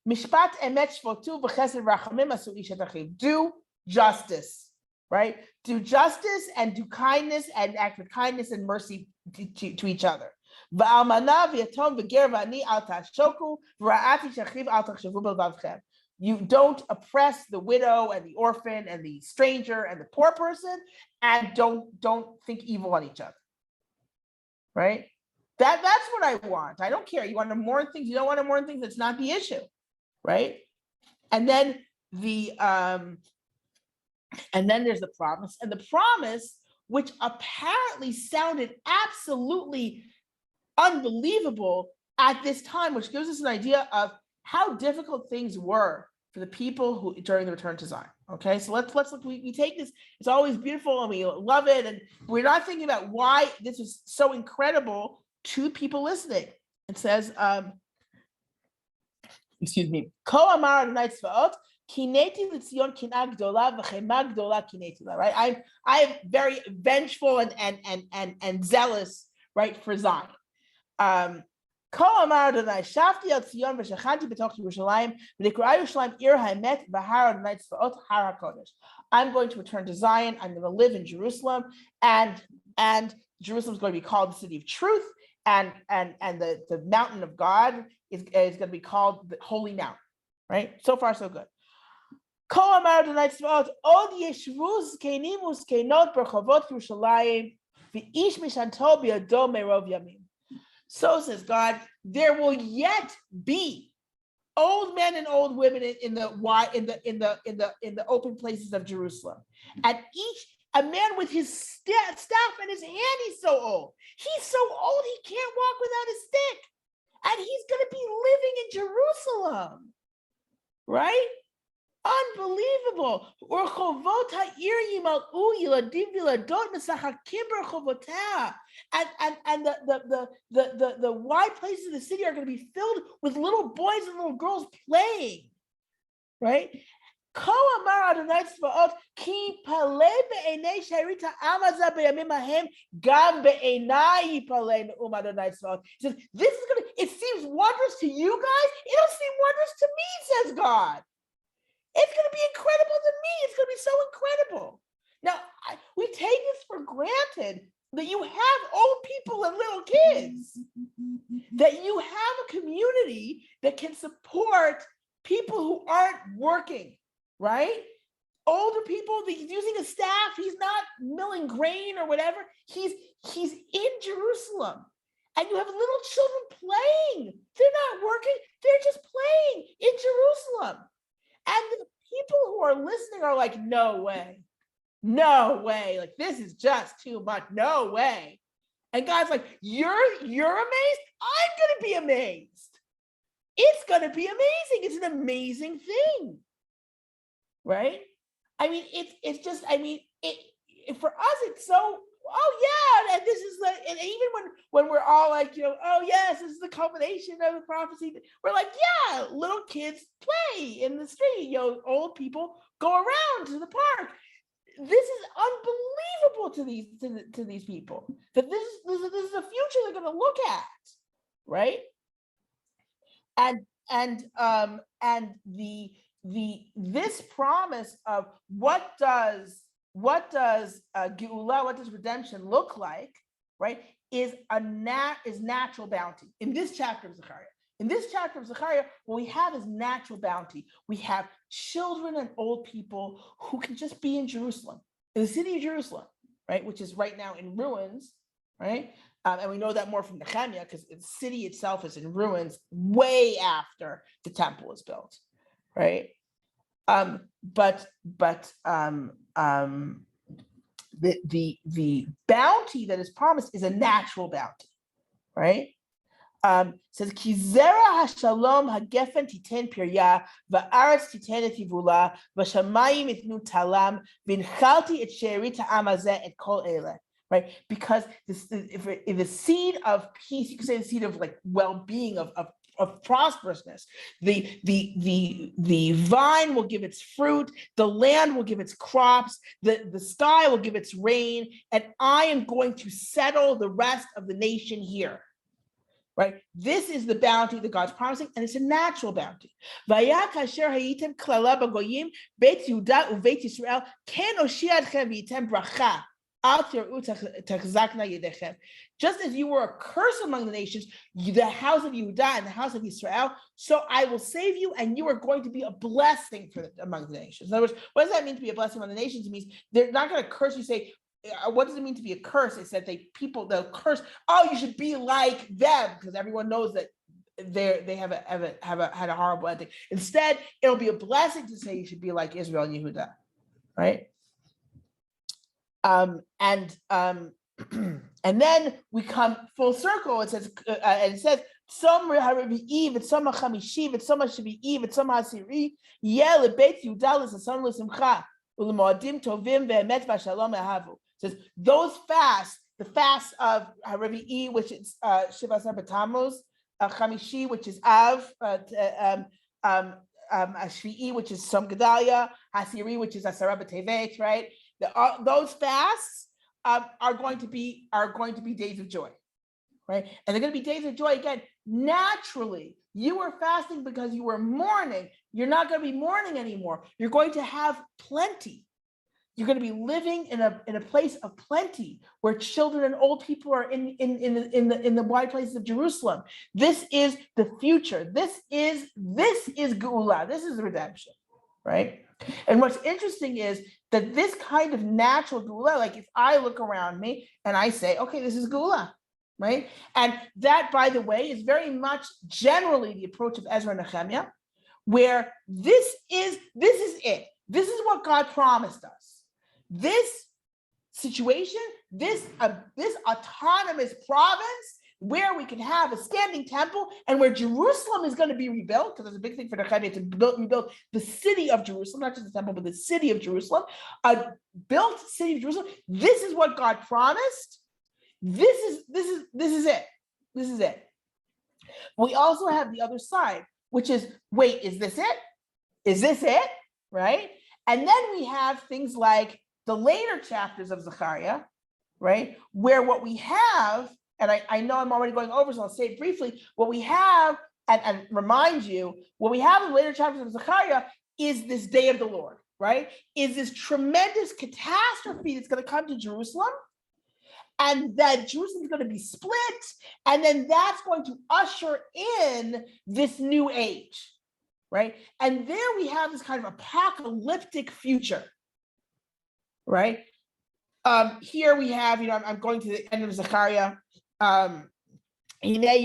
Mishpat emet shvotu v'chesed rachamim asu ish et achiv. Do justice, right? Do justice and do kindness and act with kindness and mercy to each other. V'almana v'yatom v'ger v'ani al tashoku v'ra'ati shachiv al tachshavu b'lvavchem. You don't oppress the widow and the orphan and the stranger and the poor person, and don't think evil on each other, right? That's what I want. I don't care. You want to mourn things, you don't want to mourn things, that's not the issue, right? And then and then there's the promise. And the promise, which apparently sounded absolutely unbelievable at this time, which gives us an idea of how difficult things were for the people who during the return to Zion. Okay, so let's look. We take this. It's always beautiful and we love it, and we're not thinking about why this was so incredible to people listening. It says, excuse me, Ko amar Adonai Tzvaot, kineti l'tzion kina gdola v'chema gdola kineti la. Right, I am very vengeful and zealous, right, for Zion. Ko amar Adonai shafti al Tzion v'shachanti b'toch Yerushalayim v'nikra Yerushalayim ir ha'emet v'har Adonai Tzvaot har hakodesh. I'm going to return to Zion. I'm going to live in Jerusalem, and Jerusalem is going to be called the city of truth. And the mountain of God is going to be called the Holy Mountain, right? So far, so good. Ko amar Adonai Tzvaot od yeshvu zkenim uzkenot berchovot Yerushalayim v'ish mishanto biyado merov yamim. So says God, there will yet be old men and old women in the open places of Jerusalem, and a man with his staff in his hand. He's so old. He's so old he can't walk without his stick. And he's going to be living in Jerusalem. Right? Unbelievable. And the wide places of the city are going to be filled with little boys and little girls playing. Right? Ko amar Adonai Tzvaot ki palei be'enei she'arita amaza b'yamim hahem gam be'enai yipalei ne'um Adonai Tzvaot. He says, this is going to, it seems wondrous to you guys. It'll seem wondrous to me, says God. It's going to be incredible to me. It's going to be so incredible. Now, we take this for granted that you have old people and little kids, that you have a community that can support people who aren't working. Right? Older people, he's using a staff, he's not milling grain or whatever. He's in Jerusalem. And you have little children playing. They're not working, they're just playing in Jerusalem. And the people who are listening are like, no way. No way. Like, this is just too much. No way. And God's like, you're amazed? I'm gonna be amazed. It's gonna be amazing. It's an amazing thing. Right? I mean, it's just, I mean, for us, it's so, oh yeah, and this is like, and even when we're all like, you know, oh yes, this is the culmination of the prophecy, we're like, yeah, little kids play in the street, you know, old people go around to the park. This is unbelievable to these people, that this is the future they're going to look at, right? And this promise of what does Geula, what does redemption look like, right, is natural bounty. In this chapter of Zechariah, what we have is natural bounty. We have children and old people who can just be in Jerusalem, in the city of Jerusalem, right, which is right now in ruins, right? And we know that more from Nehemiah, because the city itself is in ruins way after the temple was built. Right, but the bounty that is promised is a natural bounty, right? Says ki zera hashalom hagefen titen pirya va'aretz titen et yivula v'shamayim itnu talam v'inchalti et she'erit ha'am hazeh et kol ele right? Because if the seed of peace, you can say the seed of like well-being, of prosperousness, the vine will give its fruit, the land will give its crops, the sky will give its rain, and I am going to settle the rest of the nation here. Right? This is the bounty that God's promising, and it's a natural bounty. Vaya kasher hayitem klala bagoyim, Beit Yehuda uVeit Yisrael, ken oshia etchem v'yitem bracha, al tir'u techzakna yedechem. Just as you were a curse among the nations, the house of Yehuda and the house of Israel, so I will save you, and you are going to be a blessing among the nations. In other words, what does that mean to be a blessing among the nations? It means they're not going to curse you, say, what does it mean to be a curse? It's that they'll curse, oh, you should be like them, because everyone knows that they had a horrible ending. Instead, it'll be a blessing to say you should be like Israel and Yehuda, right? And then we come full circle. It says, Tzom ha'revi'i v'tzom ha'chamishi v'tzom ha'shevi'i v'tzom ha'asiri yeh lebeit Yehuda l'sason l'simcha u'lemoadim tovim ve'emet v'shalom ehavu. Says those fasts, the fast of Revi'i, which is Shiva Asar B'Tammuz, Chamishi, which is Av, Shvi'i, which is Som Gedalia, Hasiri, which is Asara B'Tevet, right? Those fasts are going to be days of joy, right? And they're going to be days of joy again. Naturally, you were fasting because you were mourning. You're not going to be mourning anymore. You're going to have plenty. You're going to be living in a place of plenty where children and old people are in the wide places of Jerusalem. This is the future. This is Geula. This is redemption, right? And what's interesting is that this kind of natural Geula, like if I look around me and I say, okay, this is Geula, right? And that, by the way, is very much generally the approach of Ezra and Nehemiah, where this is it. This is what God promised us. This situation, this autonomous province where we can have a standing temple and where Jerusalem is going to be rebuilt, because there's a big thing for Nehemiah to rebuild the city of Jerusalem, not just the temple, but the city of Jerusalem, a built city of Jerusalem. This is what God promised. This is it. This is it. We also have the other side, which is, wait, is this it? Is this it? Right? And then we have things like the later chapters of Zechariah, right? Where what we have, and I know I'm already going over, so I'll say it briefly, what we have, and remind you, what we have in the later chapters of Zechariah is this day of the Lord, right? Is this tremendous catastrophe that's going to come to Jerusalem, and that Jerusalem is going to be split, and then that's going to usher in this new age, right? And there we have this kind of apocalyptic future, right? Here we have, I'm going to the end of Zechariah. A day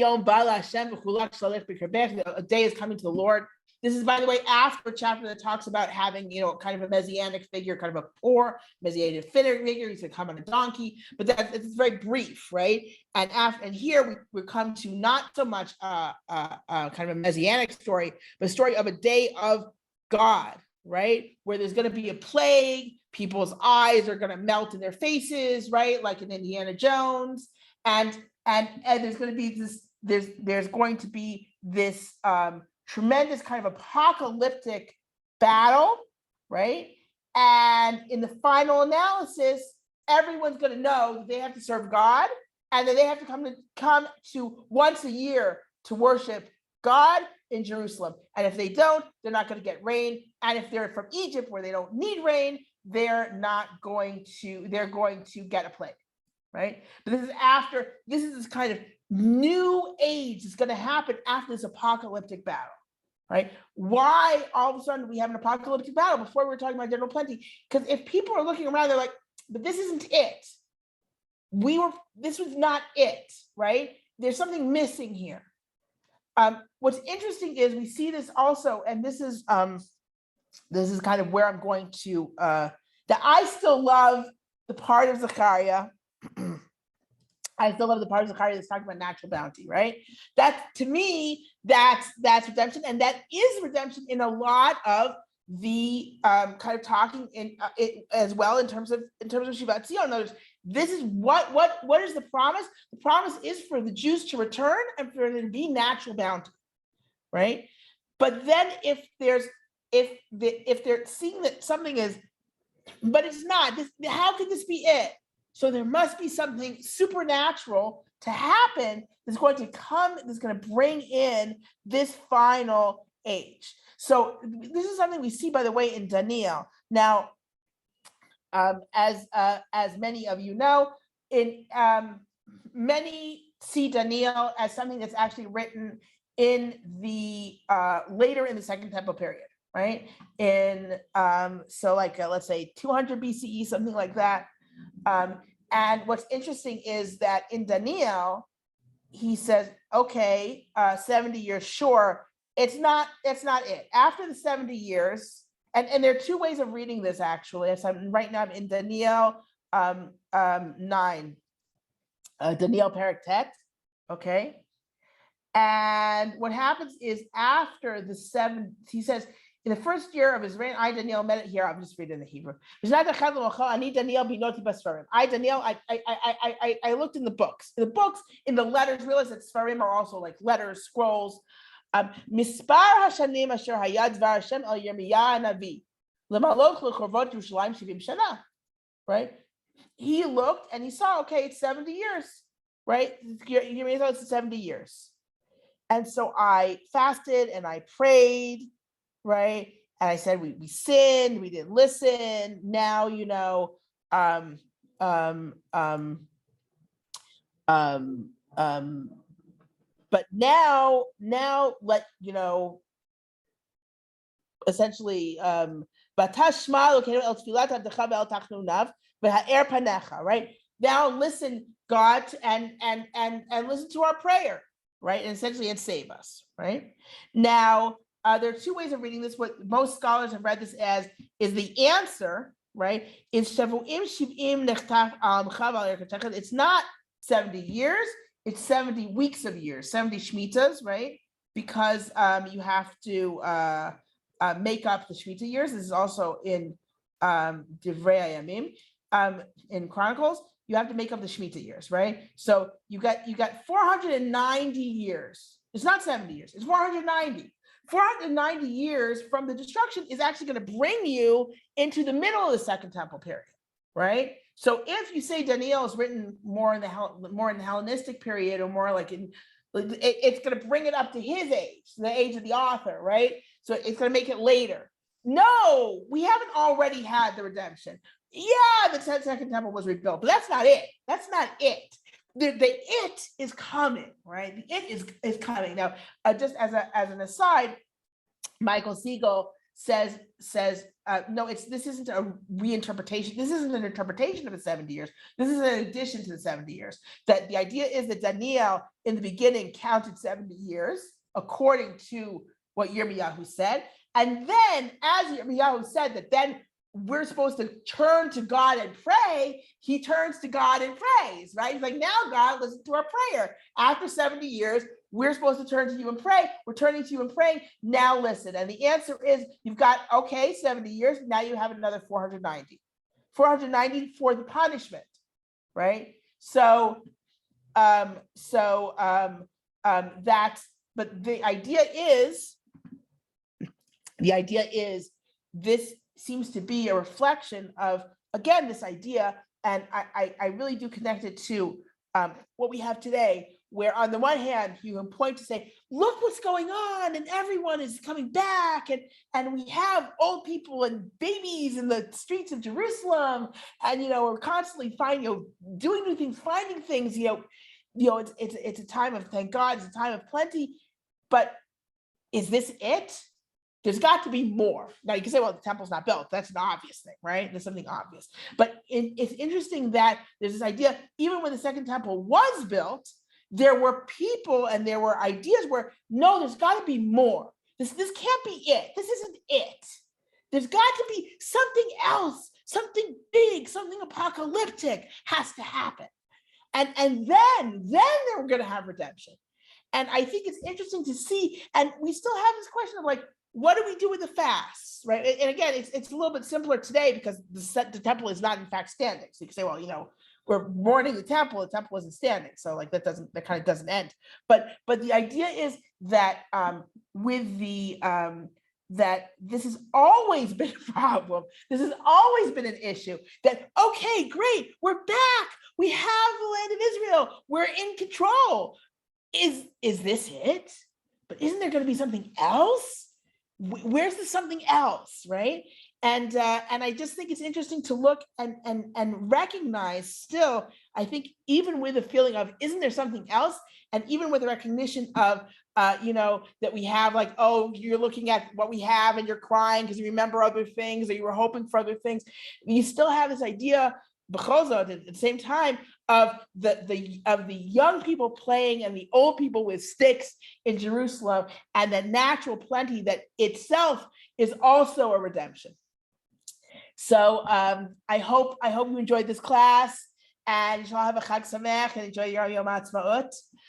is coming to the Lord. This is, by the way, after a chapter that talks about having, kind of a messianic figure, kind of a poor messianic figure. He's going to come on a donkey, but it's very brief, right? And here we come to not so much kind of a messianic story, but a story of a day of God, right? Where there's going to be a plague, people's eyes are going to melt in their faces, right? Like in Indiana Jones, and there's going to be this. There's going to be this tremendous kind of apocalyptic battle, right? And in the final analysis, everyone's going to know that they have to serve God, and that they have to come to once a year to worship God in Jerusalem. And if they don't, they're not going to get rain. And if they're from Egypt, where they don't need rain, they're going to get a plague, right? But this is this kind of new age is going to happen after this apocalyptic battle, right? Why all of a sudden we have an apocalyptic battle? Before we were talking about general plenty, because if people are looking around, they're like, but this isn't it. This was not it, right? There's something missing here. What's interesting is we see this also, and this is kind of where I'm going to, that I still love the part of Zechariah. I still love the part of Zechariah that's talking about natural bounty, right? To me, that's redemption, and that is redemption in a lot of the kind of talking in as well in terms of Shivat Zion. This is what is the promise? The promise is for the Jews to return and for there to be natural bounty, right? But then if they're seeing that something is, but it's not, how could this be it? So there must be something supernatural to happen that's going to come, that's going to bring in this final age. So this is something we see, by the way, in Daniel. Now, as many of you know, in many see Daniel as something that's actually written in the later in the Second Temple period, right? In so like let's say 200 BCE, something like that. And what's interesting is that in Daniel, he says, okay, 70 years, sure. It's not it. After the 70 years, and there are two ways of reading this actually. As right now I'm in Daniel 9, Daniel Perek Tet, okay? And what happens is after the 7, he says, in the first year of his reign, I, Daniel, met it here. I'm just reading the Hebrew. I, Daniel, I looked in the books. In the letters, realize that Sfarim are also like letters, scrolls. Mispar hashanim asher hayad dvar Hashem al Yirmiyah hanavi lemaloch lechovot Yerushalayim 70 shana. Right? He looked and he saw, okay, it's 70 years. Right? It's 70 years. And so I fasted and I prayed, right? And I said, we sinned, we didn't listen. Now, but now let, essentially, right? Now listen, God, and listen to our prayer. Right, and essentially and save us, right? Now, there are two ways of reading this. What most scholars have read this as is the answer, right? It's not 70 years, it's 70 weeks of years, 70 Shemitas, right? Because you have to make up the Shemitah years. This is also in Divrei Hayamim, in Chronicles. You have to make up the Shemitah years, right? So you got 490 years. It's not 70 years, it's 490. 490 years from the destruction is actually going to bring you into the middle of the Second Temple period, right? So if you say Daniel is written more in the Hellenistic period, or more like it's going to bring it up to his age, the age of the author, right? So it's going to make it later. No, we haven't already had the redemption. Yeah, the Second Temple was rebuilt, but that's not it. That's not it. The it is coming, right? The it is coming. Now, just as an aside, Michael Siegel says no, this isn't a reinterpretation. This isn't an interpretation of the 70 years. This is an addition to the 70 years. That the idea is that Daniel in the beginning counted 70 years according to what Yirmiyahu said, and then as Yirmiyahu said that then we're supposed to turn to God and pray, he turns to God and prays, right? He's like, now God, listen to our prayer. After 70 years, we're supposed to turn to you and pray. We're turning to you and praying. Now listen. And the answer is, you've got, okay, 70 years. Now you have another 490. 490 for the punishment, right? So that's, but the idea is this seems to be a reflection of, again, this idea, and I really do connect it to what we have today, where on the one hand, you can point to say, look what's going on, and everyone is coming back, and we have old people and babies in the streets of Jerusalem, and we're constantly finding, doing new things, finding things, it's a time of, thank God, it's a time of plenty, but is this it? There's got to be more. Now you can say, well, the temple's not built. That's an obvious thing, right? There's something obvious. But it's interesting that there's this idea, even when the Second Temple was built, there were people and there were ideas where, no, there's got to be more. This can't be it. This isn't it. There's got to be something else, something big, something apocalyptic has to happen. And then they're going to have redemption. And I think it's interesting to see, and we still have this question of like, what do we do with the fasts, right? And again, it's a little bit simpler today because the temple is not in fact standing. So you can say, well, we're mourning the temple wasn't standing. So like that kind of doesn't end. But the idea is that with the that this has always been a problem. This has always been an issue that, okay, great, we're back. We have the land of Israel. We're in control. Is this it? But isn't there going to be something else? Where's the something else, right? And I just think it's interesting to look and recognize still, I think even with a feeling of, isn't there something else? And even with a recognition of, that we have like, oh, you're looking at what we have and you're crying because you remember other things or you were hoping for other things. You still have this idea, at the same time, of the young people playing and the old people with sticks in Jerusalem, and the natural plenty that itself is also a redemption. So I hope you enjoyed this class, and you shall have a Chag Sameach and enjoy your Yom Ha'Atzmaut.